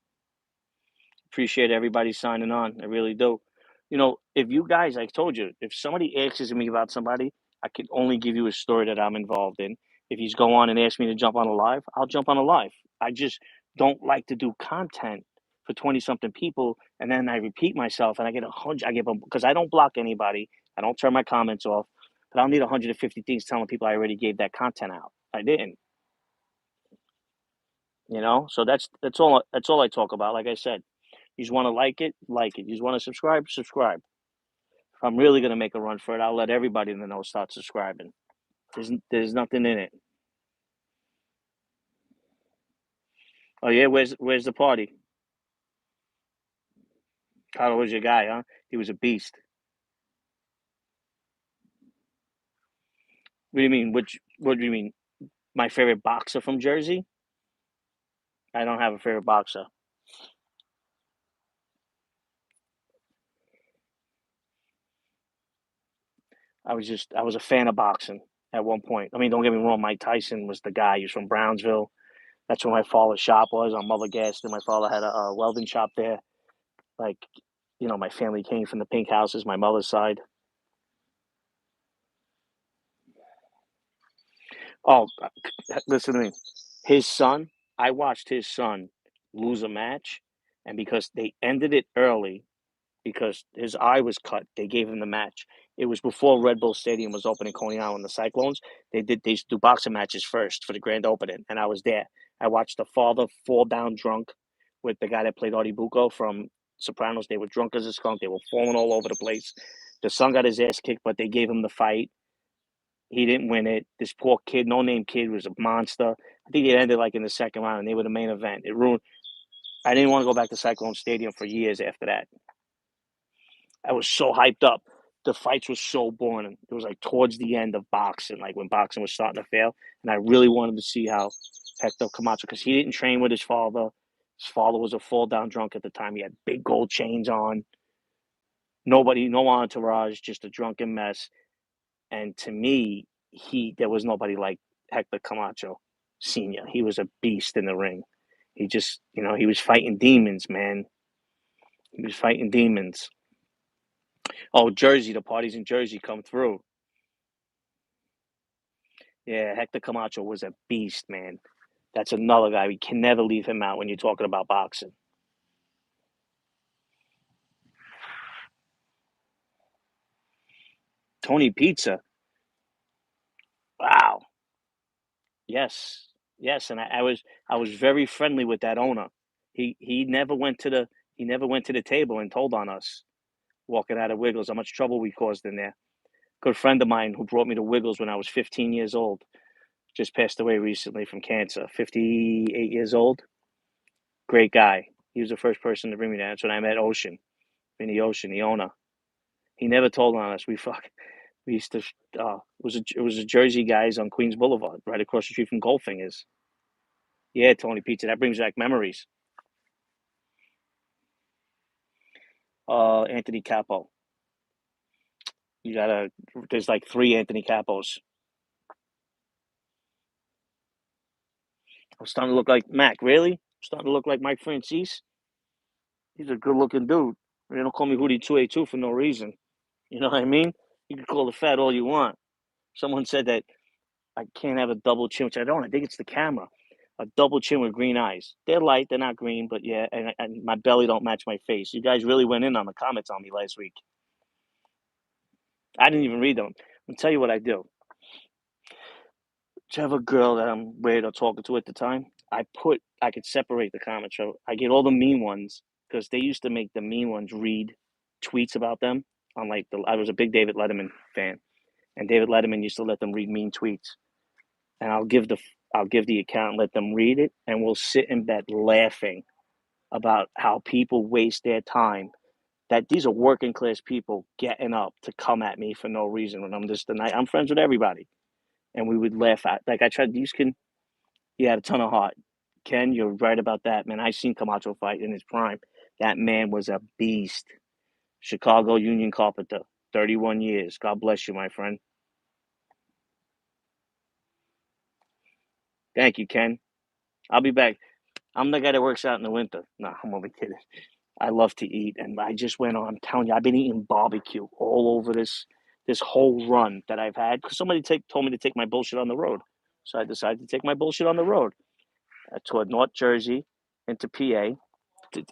appreciate everybody signing on. I really do. You know, if you guys, I told you, if somebody asks me about somebody, I can only give you a story that I'm involved in. If he's go on and ask me to jump on a live, I'll jump on a live. I just don't like to do content for 20 something people and then I repeat myself and I get 100. I give them because I don't block anybody. I don't turn my comments off, but I'll need 150 things telling people I already gave that content out. I didn't, So that's all I talk about. Like I said, you just want to like it, like it. You just want to subscribe, subscribe. If I'm really gonna make a run for it, I'll let everybody in the know start subscribing. There's nothing in it. Oh yeah, where's the party? Carter was your guy, huh? He was a beast. What do you mean? What do you mean? My favorite boxer from Jersey? I don't have a favorite boxer. I was a fan of boxing at one point. I mean, don't get me wrong, Mike Tyson was the guy. He was from Brownsville. That's where my father's shop was on Mother Gaston. My father had a welding shop there. Like, my family came from the Pink Houses, my mother's side. Oh, listen to me. His son, I watched his son lose a match, and because they ended it early, because his eye was cut, they gave him the match. It was before Red Bull Stadium was open in Coney Island, the Cyclones. They used to do boxing matches first for the grand opening, and I was there. I watched the father fall down drunk with the guy that played Artie Bucco from Sopranos. They were drunk as a skunk. They were falling all over the place. The son got his ass kicked, but they gave him the fight. He didn't win it. This poor kid, no name kid, was a monster. I think it ended like in the second round, and they were the main event. It ruined. I didn't want to go back to Cyclone Stadium for years after that. I was so hyped up. The fights were so boring. It was like towards the end of boxing, like when boxing was starting to fail, and I really wanted to see how Hector Camacho, because he didn't train with his father. His father was a fall down drunk at the time. He had big gold chains on. Nobody, no entourage, just a drunken mess. And to me, there was nobody like Hector Camacho Senior. He was a beast in the ring. He just, he was fighting demons, man. He was fighting demons. Oh, Jersey, the parties in Jersey come through. Yeah, Hector Camacho was a beast, man. That's another guy. We can never leave him out when you're talking about boxing. Tony Pizza. Wow. Yes. Yes, and I was very friendly with that owner. He never went to the table and told on us walking out of Wiggles how much trouble we caused in there. Good friend of mine who brought me to Wiggles when I was 15 years old just passed away recently from cancer. 58 years old. Great guy. He was the first person to bring me there. That's when I met Ocean, Vinny Ocean, the owner. He never told on us. We used to. It was a Jersey guys on Queens Boulevard, right across the street from Goldfingers. Yeah, Tony Pizza. That brings back memories. Anthony Capo. You gotta. There's like three Anthony Capos. I'm starting to look like Mac. Really? I'm starting to look like Mike Francis. He's a good looking dude. They don't call me Hootie 282 for no reason. You know what I mean? You can call the fat all you want. Someone said that I can't have a double chin, which I don't. I think it's the camera. A double chin with green eyes. They're light, they're not green, but yeah, and my belly don't match my face. You guys really went in on the comments on me last week. I didn't even read them. I'll tell you what I do. Whichever girl that I'm with or talking to at the time, I could separate the comments. So I get all the mean ones because they used to make the mean ones read tweets about them on I was a big David Letterman fan, and David Letterman used to let them read mean tweets, and I'll give the account and let them read it, and we'll sit in bed laughing about how people waste their time that these are working class people getting up to come at me for no reason when I'm just the night. I'm friends with everybody, and we would laugh at. Like I tried. These can. He had a ton of heart. Ken, you're right about that, man. I seen Camacho fight in his prime. That man was a beast. Chicago Union Carpenter, 31 years. God bless you, my friend. Thank you, Ken. I'll be back. I'm the guy that works out in the winter. No, I'm only kidding. I love to eat, and I just went on. I'm telling you, I've been eating barbecue all over this whole run that I've had. Because somebody told me to take my bullshit on the road, so I decided to take my bullshit on the road. Toward North Jersey, into PA,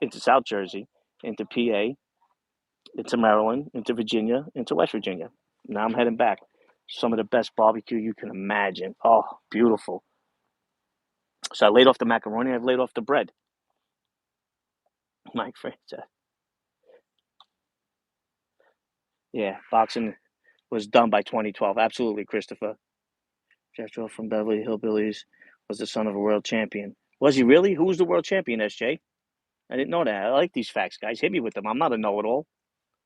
into South Jersey, into PA, into Maryland, into Virginia, into West Virginia. Now I'm heading back. Some of the best barbecue you can imagine. Oh, beautiful. So I laid off the macaroni. I've laid off the bread. My friend said, yeah, boxing was done by 2012. Absolutely, Christopher. Jethro from Beverly Hillbillies was the son of a world champion. Was he really? Who was the world champion, SJ? I didn't know that. I like these facts, guys. Hit me with them. I'm not a know-it-all.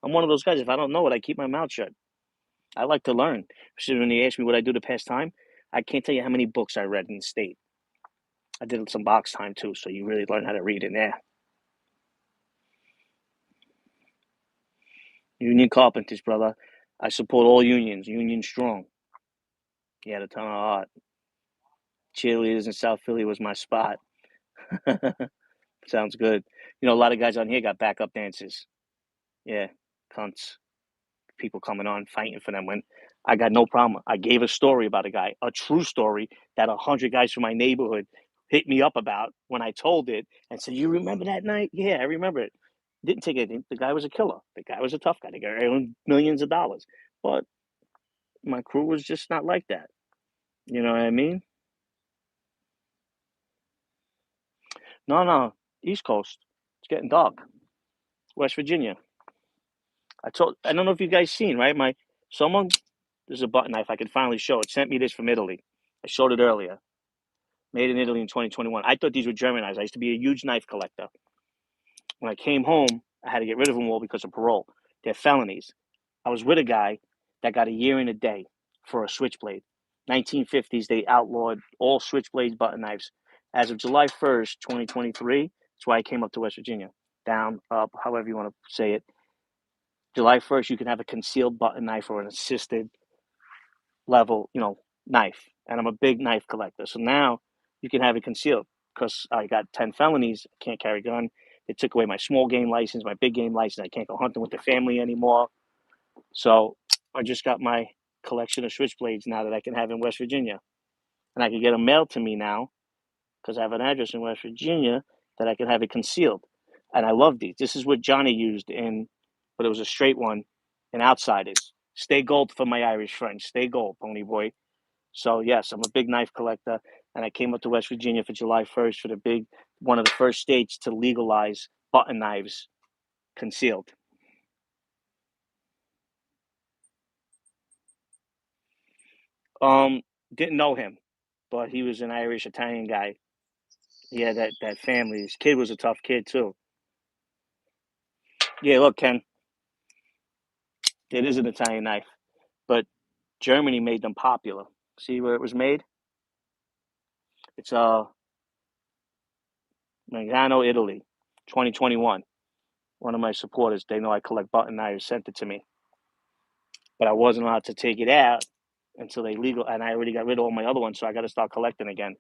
I'm one of those guys. If I don't know it, I keep my mouth shut. I like to learn. So when they ask me what I do to pass time, I can't tell you how many books I read in the state. I did some box time too, so you really learn how to read in there. Union Carpenters, brother. I support all unions. Union strong. He had a ton of heart. Cheerleaders in South Philly was my spot. Sounds good. You know, a lot of guys on here got backup dancers. Yeah, cunts. People coming on fighting for them when I got no problem. I gave a story about a guy, a true story that 100 guys from my neighborhood hit me up about when I told it and said, "You remember that night?" Yeah, I remember it. Didn't take anything. The guy was a killer. The guy was a tough guy. The guy earned millions of dollars. But my crew was just not like that. You know what I mean? No, no. East Coast. It's getting dark. West Virginia. I don't know if you guys seen, right? Someone there's a button knife I can finally show. It sent me this from Italy. I showed it earlier. Made in Italy in 2021. I thought these were German knives. I used to be a huge knife collector. When I came home, I had to get rid of them all because of parole. They're felonies. I was with a guy that got a year and a day for a switchblade. 1950s, they outlawed all switchblades button knives. As of July 1st, 2023, that's why I came up to West Virginia. Down, up, however you want to say it. July 1st, you can have a concealed button knife or an assisted level, knife. And I'm a big knife collector. So now you can have it concealed because I got 10 felonies. I can't carry a gun. They took away my small game license, my big game license. I can't go hunting with the family anymore. So I just got my collection of switchblades now that I can have in West Virginia. And I can get them mailed to me now because I have an address in West Virginia that I can have it concealed. And I love these. This is what Johnny used but it was a straight one in Outsiders. Stay gold for my Irish friends. Stay gold, Pony Boy. So yes, I'm a big knife collector, and I came up to West Virginia for July 1st for one of the first states to legalize button knives concealed. Um, didn't know him, but he was an Irish Italian guy. He had that family. His kid was a tough kid too. Yeah, look, Ken, it is an Italian knife, but Germany made them popular. See where it was made? It's Milano, Italy, 2021. One of my supporters, they know I collect button knives, sent it to me, but I wasn't allowed to take it out until they legal, and I already got rid of all my other ones, so I got to start collecting again.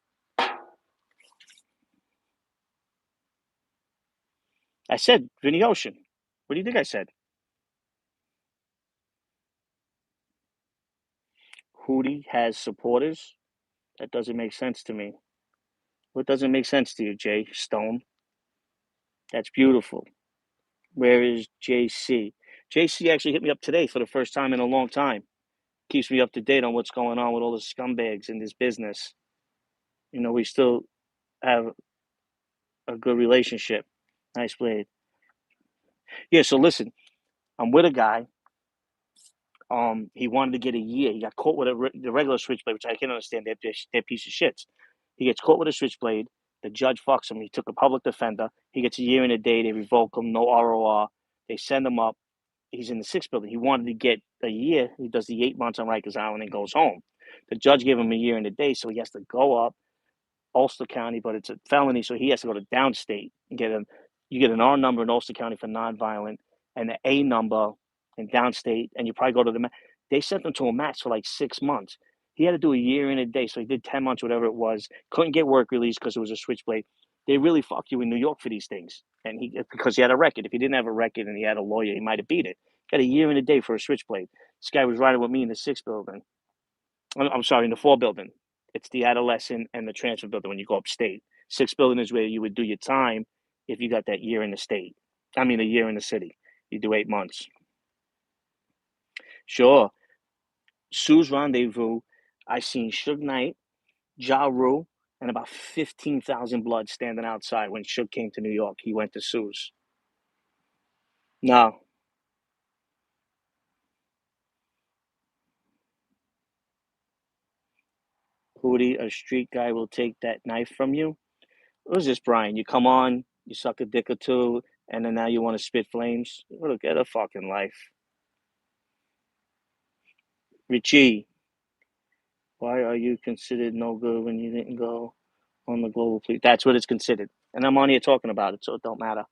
I said Vinny Ocean. What do you think I said? Hootie has supporters? That doesn't make sense to me. What doesn't make sense to you, Jay Stone? That's beautiful. Where is JC? JC actually hit me up today for the first time in a long time. Keeps me up to date on what's going on with all the scumbags in this business. We still have a good relationship. Nice blade. Yeah, so listen, I'm with a guy. He wanted to get a year. He got caught with the regular switchblade, which I can't understand. They're piece of shits. He gets caught with a switchblade. The judge fucks him. He took a public defender. He gets a year and a day. They revoke him. No ROR. They send him up. He's in the 6th building. He wanted to get a year. He does the 8 months on Rikers Island and goes home. The judge gave him a year and a day, so he has to go up Ulster County, but it's a felony, so he has to go to downstate and get you get an R number in Ulster County for nonviolent and an A number in downstate, and you probably go to they sent him to a max for like 6 months. He had to do a year and a day, so he did 10 months, whatever it was. Couldn't get work release because it was a switchblade. They really fuck you in New York for these things, and because he had a record. If he didn't have a record and he had a lawyer, he might have beat it. Got a year and a day for a switchblade. This guy was riding with me in the 6th building. I'm sorry, in the 4th building. It's the adolescent and the transfer building when you go upstate. 6th building is where you would do your time if you got that year in the state. I mean, a year in the city. You do 8 months. Sure. Sue's Rendezvous, I seen Suge Knight, Ja Rule, and about 15,000 Bloods standing outside when Suge came to New York. He went to Sue's. No. Hootie, a street guy will take that knife from you. What is this, Brian? You come on, you suck a dick or two, and then now you want to spit flames? Look, get a fucking life. Richie, why are you considered no good when you didn't go on the global fleet? That's what it's considered. And I'm on here talking about it, so it don't matter.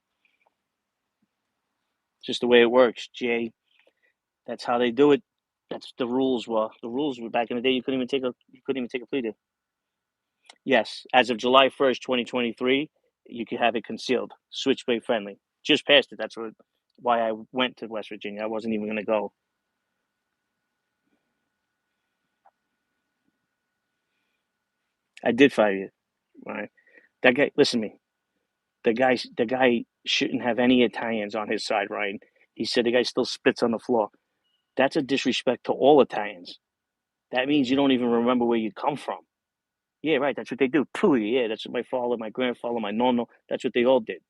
It's just the way it works, Jay. That's how they do it. That's the rules were. The rules were back in the day. You couldn't even take a plea deal. Yes, as of July 1st, 2023, you could have it concealed, switchblade friendly. Just passed it. Why I went to West Virginia. I wasn't even going to go. I did 5 years. Right. That guy. Listen to me. The guy shouldn't have any Italians on his side, Ryan. He said the guy still spits on the floor. That's a disrespect to all Italians. That means you don't even remember where you come from. Yeah, right. That's what they do. Pooh, yeah, that's what my father, my grandfather, my nonno, that's what they all did.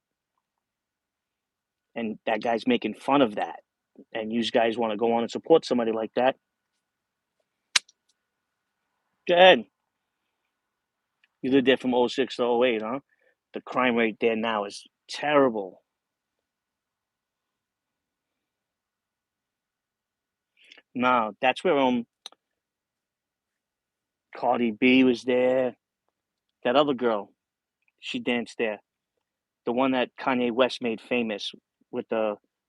And that guy's making fun of that. And you guys want to go on and support somebody like that? Go ahead. You lived there from '06 to '08, huh? The crime rate there now is terrible. No, that's where Cardi B was there. That other girl, she danced there. The one that Kanye West made famous with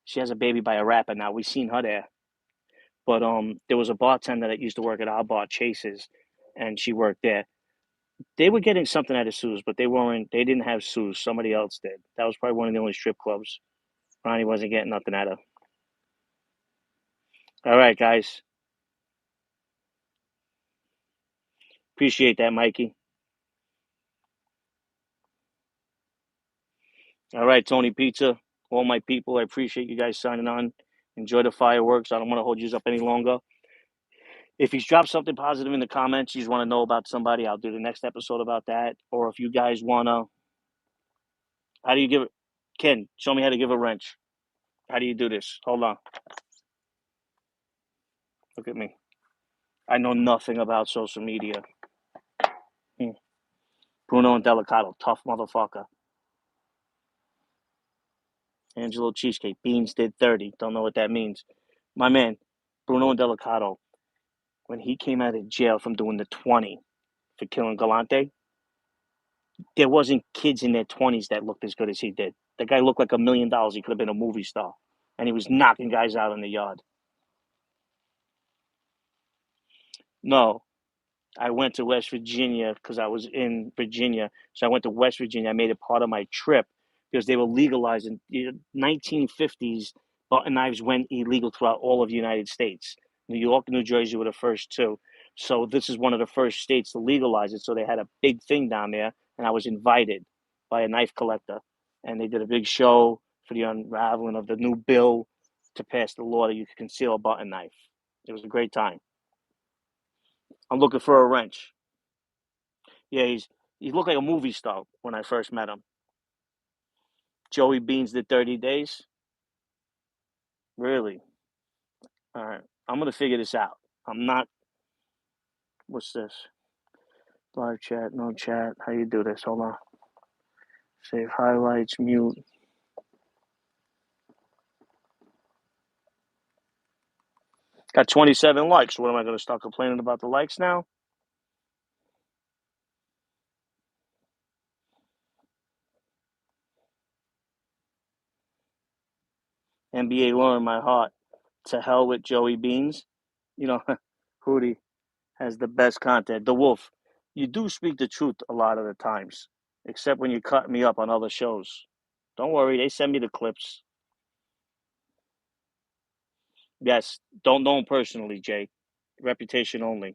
she has a baby by a rapper now. We seen her there. But there was a bartender that used to work at our bar, Chase's, and she worked there. They were getting something out of Sue's, but they didn't have Sue's. Somebody else did. That was probably one of the only strip clubs. Ronnie wasn't getting nothing out of. All right, guys. Appreciate that, Mikey. All right, Tony Pizza. All my people, I appreciate you guys signing on. Enjoy the fireworks. I don't want to hold you up any longer. If he's dropped something positive in the comments, you just want to know about somebody, I'll do the next episode about that. Or if you guys want to, how do you give it? Ken, show me how to give a wrench. How do you do this? Hold on. Look at me. I know nothing about social media. Bruno and Delicato, tough motherfucker. Angelo Cheesecake, Beans did 30. Don't know what that means. My man, Bruno and Delicato, when he came out of jail from doing the 20 for killing Galante, there wasn't kids in their 20s that looked as good as he did. The guy looked like $1 million. He could have been a movie star. And he was knocking guys out in the yard. No, I went to West Virginia because I was in Virginia. So I went to West Virginia. I made it part of my trip because they were legalized in the 1950s. Button knives went illegal throughout all of the United States. New York and New Jersey were the first two. So this is one of the first states to legalize it. So they had a big thing down there, and I was invited by a knife collector. And they did a big show for the unraveling of the new bill to pass the law that you could conceal a button knife. It was a great time. I'm looking for a wrench. Yeah, he looked like a movie star when I first met him. Joey Beans did 30 days. Really? All right. I'm gonna figure this out. I'm not. What's this? Live chat, no chat. How you do this? Hold on. Save highlights, mute. Got 27 likes. What am I going to start complaining about the likes now? NBA Lauren, my heart. To hell with Joey Beans. You know, Hootie has the best content. The Wolf, you do speak the truth a lot of the times, except when you cut me up on other shows. Don't worry, they send me the clips. Yes, don't know him personally, Jay. Reputation only.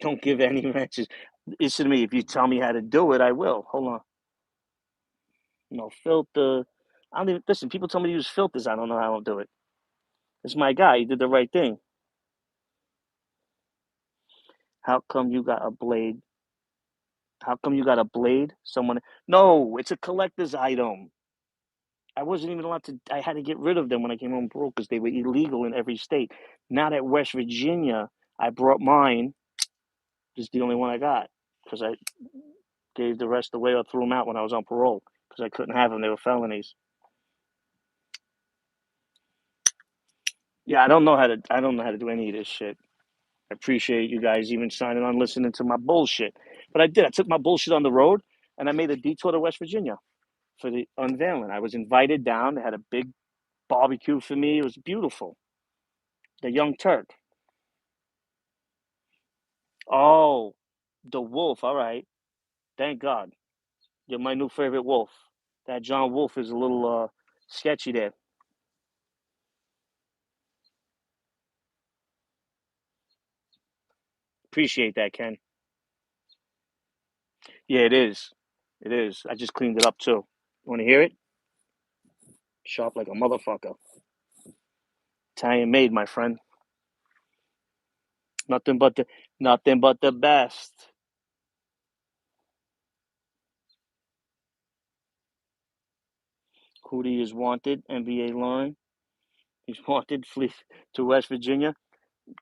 Don't give any mentions. Listen to me. If you tell me how to do it, I will. Hold on. No filter. I don't even listen. People tell me to use filters. I don't know how to do it. It's my guy. He did the right thing. How come you got a blade? How come you got a blade? Someone. No, it's a collector's item. I wasn't even allowed to. I had to get rid of them when I came home broke because they were illegal in every state. Now that West Virginia, I brought mine. This is the only one I got because I gave the rest away or threw them out when I was on parole because I couldn't have them. They were felonies. Yeah, I don't know how to. I don't know how to do any of this shit. I appreciate you guys even signing on, listening to my bullshit. But I did. I took my bullshit on the road and I made a detour to West Virginia for the unveiling. I was invited down. They had a big barbecue for me. It was beautiful. The Young Turk. Oh, the Wolf. All right. Thank God. You're my new favorite Wolf. That John Wolf is a little sketchy there. Appreciate that, Ken. Yeah, it is. It is. I just cleaned it up too. Want to hear it? Sharp like a motherfucker. Italian made, my friend. Nothing but the best. Hootie is wanted. NBA line. He's wanted. Flee to West Virginia.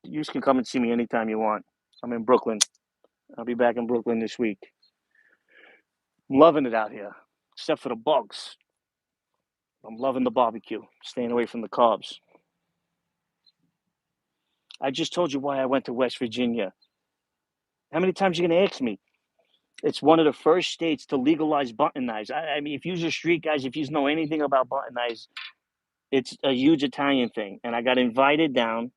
You can come and see me anytime you want. I'm in Brooklyn. I'll be back in Brooklyn this week. I'm loving it out here, except for the bugs. I'm loving the barbecue. Staying away from the carbs. I just told you why I went to West Virginia. How many times are you gonna ask me? It's one of the first states to legalize button knives. I mean, if you're street guys, if you know anything about button knives, it's a huge Italian thing. And I got invited down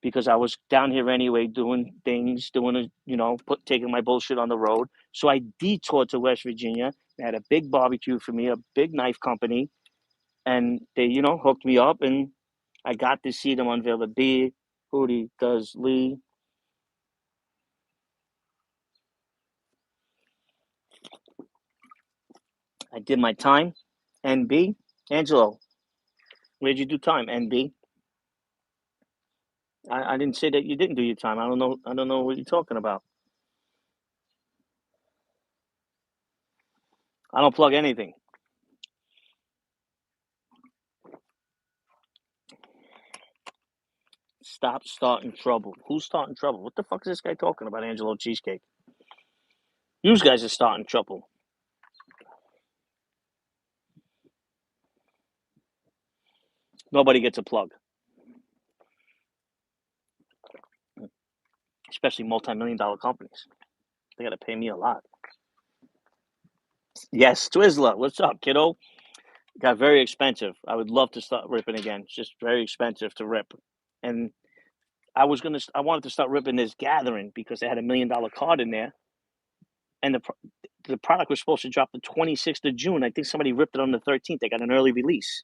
because I was down here anyway, doing things, taking my bullshit on the road. So I detoured to West Virginia. They had a big barbecue for me, a big knife company, and they, hooked me up, and I got to see them unveil the beer. Hootie does Lee. I did my time. NB. Angelo, where'd you do time? NB. I didn't say that you didn't do your time. I don't know. I don't know what you're talking about. I don't plug anything. Stop starting trouble. Who's starting trouble? What the fuck is this guy talking about, Angelo Cheesecake? You guys are starting trouble. Nobody gets a plug, especially multi-million-dollar companies. They got to pay me a lot. Yes, Twizzler. What's up, kiddo? Got very expensive. I would love to start ripping again. It's just very expensive to rip. And I wanted to start ripping this gathering because they had $1 million card in there. And the product was supposed to drop the 26th of June. I think somebody ripped it on the 13th. They got an early release.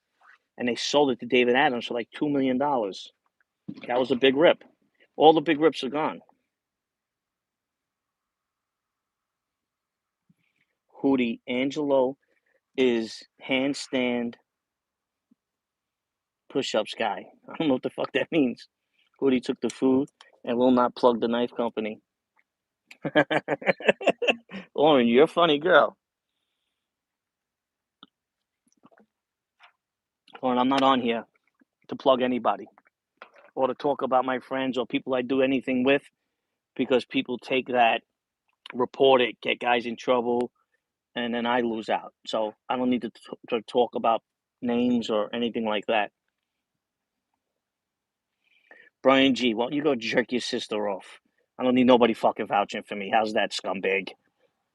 And they sold it to David Adams for like $2 million. That was a big rip. All the big rips are gone. Hootie Angelo is handstand push-ups guy. I don't know what the fuck that means. Hootie took the food and will not plug the knife company. Lauren, you're a funny girl. Lauren, I'm not on here to plug anybody or to talk about my friends or people I do anything with because people take that, report it, get guys in trouble, and then I lose out. So I don't need to talk about names or anything like that. Brian G, why don't you go jerk your sister off? I don't need nobody fucking vouching for me. How's that, scumbag?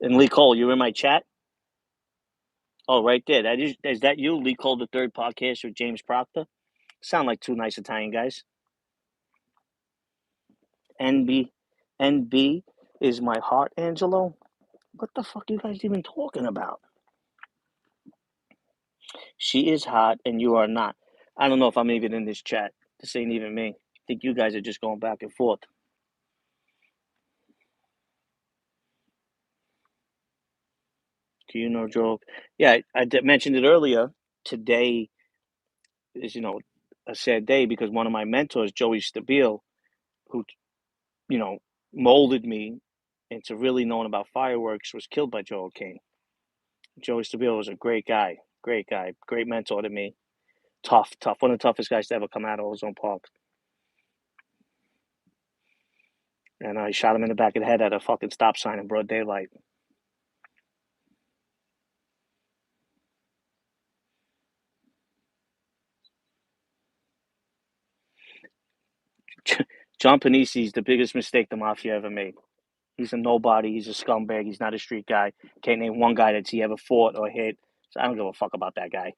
And Lee Cole, you in my chat? Oh, right there. Is that you, Lee Cole, the third podcast with James Proctor? Sound like two nice Italian guys. NB, NB is my heart, Angelo. What the fuck are you guys even talking about? She is hot and you are not. I don't know if I'm even in this chat. This ain't even me. I think you guys are just going back and forth. Do you know joke? Yeah, I mentioned it earlier. Today is, a sad day because one of my mentors, Joey Stabile, who, you know, molded me into really knowing about fireworks, was killed by Joel Kane. Joey Stabile was a great guy, great mentor to me. Tough, tough, one of the toughest guys to ever come out of Ozone Park. And I shot him in the back of the head at a fucking stop sign in broad daylight. John Panisi's the biggest mistake the mafia ever made. He's a nobody. He's a scumbag. He's not a street guy. Can't name one guy that he ever fought or hit. So I don't give a fuck about that guy.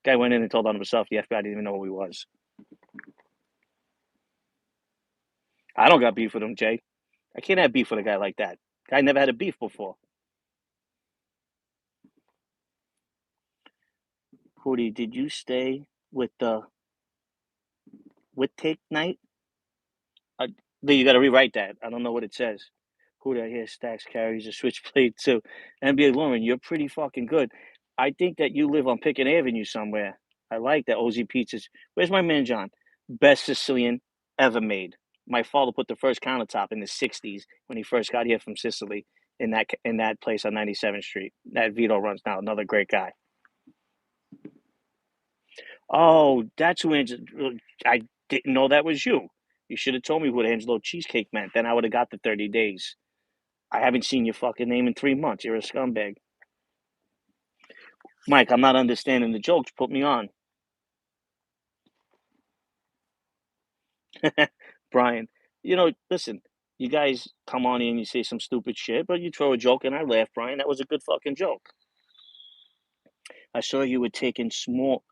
Guy went in and told on himself. The FBI didn't even know who he was. I don't got beef with him, Jay. I can't have beef with a guy like that. Guy never had a beef before. Hootie, did you stay with the Take night? Lee, you got to rewrite that. I don't know what it says. Hootie, I hear Stacks carries a switchblade too. NBA Lauren, you're pretty fucking good. I think that you live on Pickett Avenue somewhere. I like that. OZ Pizzas. Where's my man John? Best Sicilian ever made. My father put the first countertop in the '60s when he first got here from Sicily in that place on 97th Street. That Vito runs now. Another great guy. Oh, that's who Angelo. I didn't know that was you. You should have told me what Angelo Cheesecake meant. Then I would have got the 30 days. I haven't seen your fucking name in 3 months. You're a scumbag. Mike, I'm not understanding the jokes. Put me on. Brian, listen, you guys come on in and you say some stupid shit, but you throw a joke and I laugh, Brian. That was a good fucking joke. I saw you were taking small.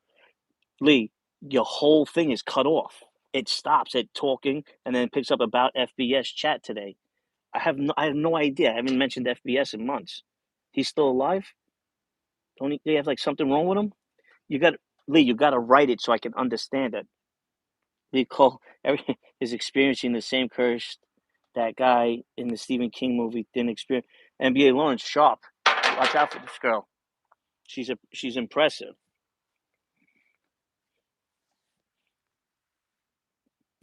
Lee, your whole thing is cut off. It stops at talking and then picks up about FBS chat today. I have no idea. I haven't mentioned FBS in months. He's still alive? Don't they have like something wrong with him? You got Lee. You got to write it so I can understand it. Lee Cole is experiencing the same curse that guy in the Stephen King movie didn't experience. NBA Lawrence Sharp. Watch out for this girl. She's impressive.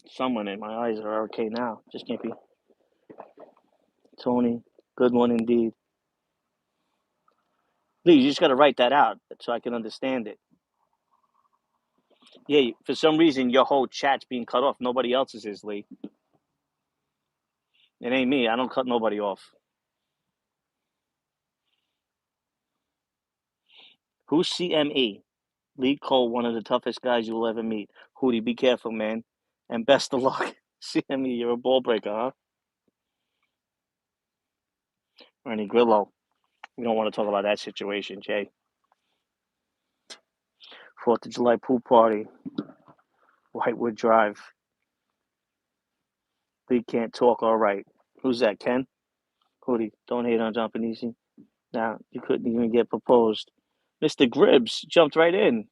Someone in my eyes are okay now. Just can't be Tony. Good one indeed. Lee, you just got to write that out so I can understand it. Yeah, for some reason your whole chat's being cut off. Nobody else's is, Lee. It ain't me. I don't cut nobody off. Who's CME? Lee Cole, one of the toughest guys you'll ever meet. Hootie, be careful, man. And best of luck. CME, you're a ball breaker, huh? Ernie Grillo. We don't want to talk about that situation, Jay. 4th of July pool party. Whitewood Drive. Lee can't talk all right. Who's that, Ken? Hootie, don't hate on jumping easy. Now, you couldn't even get proposed. Mr. Gribbs jumped right in.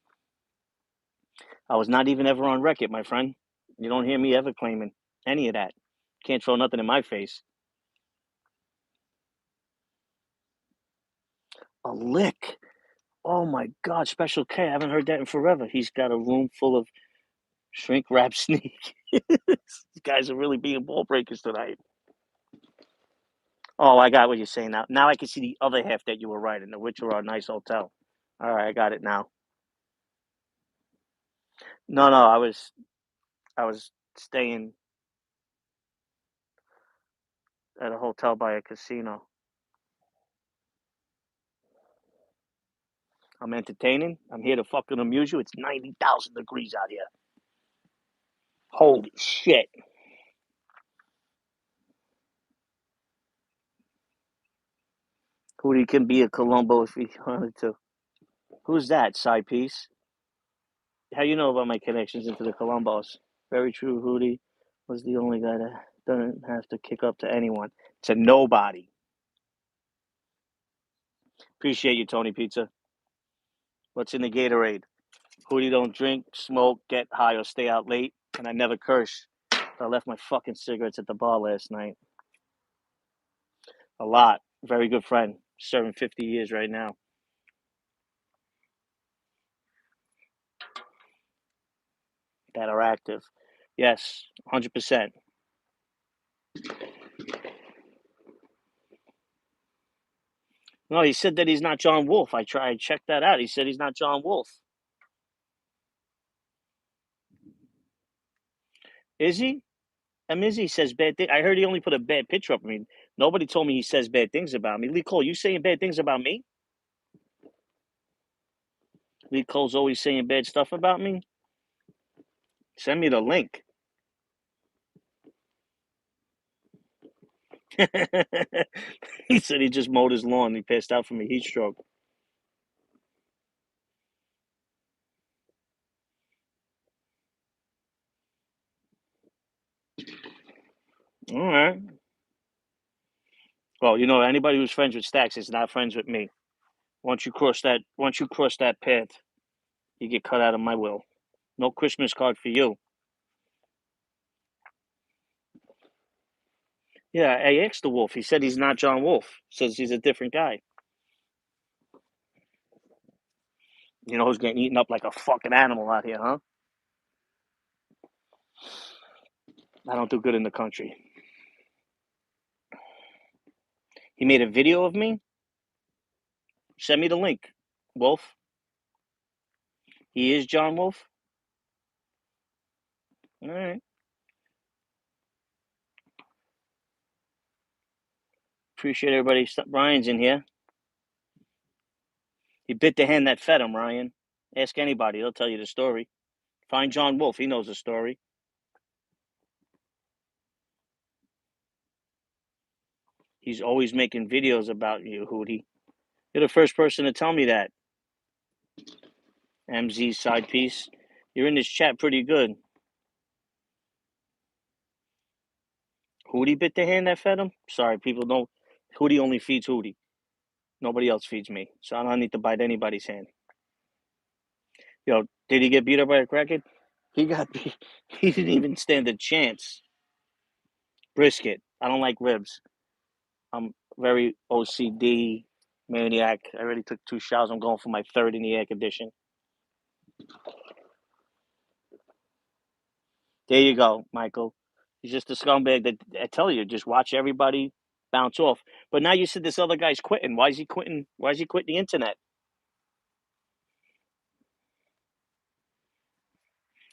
I was not even ever on record, my friend. You don't hear me ever claiming any of that. Can't throw nothing in my face. A lick. Oh my God, Special K. I haven't heard that in forever. He's got a room full of shrink wrap sneak. These guys are really being ball breakers tonight. Oh, I got what you're saying now. Now I can see the other half that you were writing, the which were our nice hotel. All right, I got it now. No, I was staying at a hotel by a casino. I'm entertaining. I'm here to fucking amuse you. It's 90,000 degrees out here. Holy shit. Hootie can be a Colombo if he wanted to. Who's that, side piece? How you know about my connections into the Colombos? Very true, Hootie was the only guy that doesn't have to kick up to anyone. To nobody. Appreciate you, Tony Pizza. What's in the Gatorade? Hootie don't drink, smoke, get high, or stay out late. And I never curse. I left my fucking cigarettes at the bar last night. A lot. Very good friend. Serving 50 years right now. That are active. Yes, 100%. No, he said that he's not John Wolfe. I checked that out. He said he's not John Wolfe. Is he? Izzy says bad things. I heard he only put a bad picture up of me. Nobody told me he says bad things about me. Lee Cole, you saying bad things about me? Lee Cole's always saying bad stuff about me? Send me the link. He said he just mowed his lawn. He passed out from a heat stroke. All right. Well, you know, anybody who's friends with Stacks is not friends with me. Once you cross that path, you get cut out of my will. No Christmas card for you. Yeah, I asked the Wolf. He said he's not John Wolfe. Says he's a different guy. You know who's getting eaten up like a fucking animal out here, huh? I don't do good in the country. He made a video of me. Send me the link. Wolf. He is John Wolfe. All right. Appreciate everybody. Ryan's in here. He bit the hand that fed him, Ryan. Ask anybody. They'll tell you the story. Find John Wolfe. He knows the story. He's always making videos about you, Hootie. You're the first person to tell me that. MZ side piece. You're in this chat pretty good. Hootie bit the hand that fed him? Sorry, people don't. Hootie only feeds Hootie. Nobody else feeds me. So I don't need to bite anybody's hand. Yo, did he get beat up by a crackhead? He got beat. He didn't even stand a chance. Brisket. I don't like ribs. I'm very OCD maniac. I already took 2 showers. I'm going for my third in the air condition. There you go, Michael. He's just a scumbag that I tell you, just watch everybody bounce off. But now you said this other guy's quitting. Why is he quitting? Why is he quitting the internet?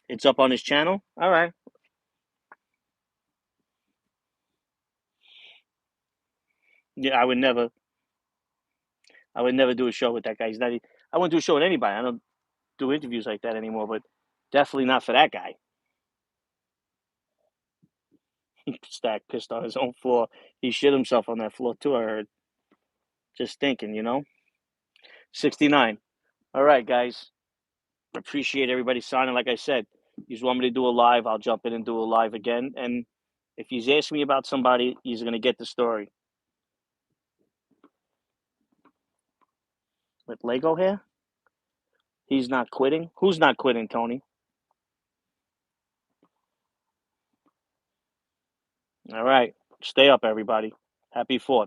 It's up on his channel? All right. Yeah, I would never do a show with that guy. He's not. I wouldn't do a show with anybody. I don't do interviews like that anymore. But definitely not for that guy. Stack pissed on his own floor. He shit himself on that floor too. I heard. Just thinking, 69. All right, guys. Appreciate everybody signing. Like I said, you want me to do a live, I'll jump in and do a live again. And if he's asking me about somebody, he's gonna get the story. With Lego here? He's not quitting? Who's not quitting, Tony? All right. Stay up, everybody. Happy 4th.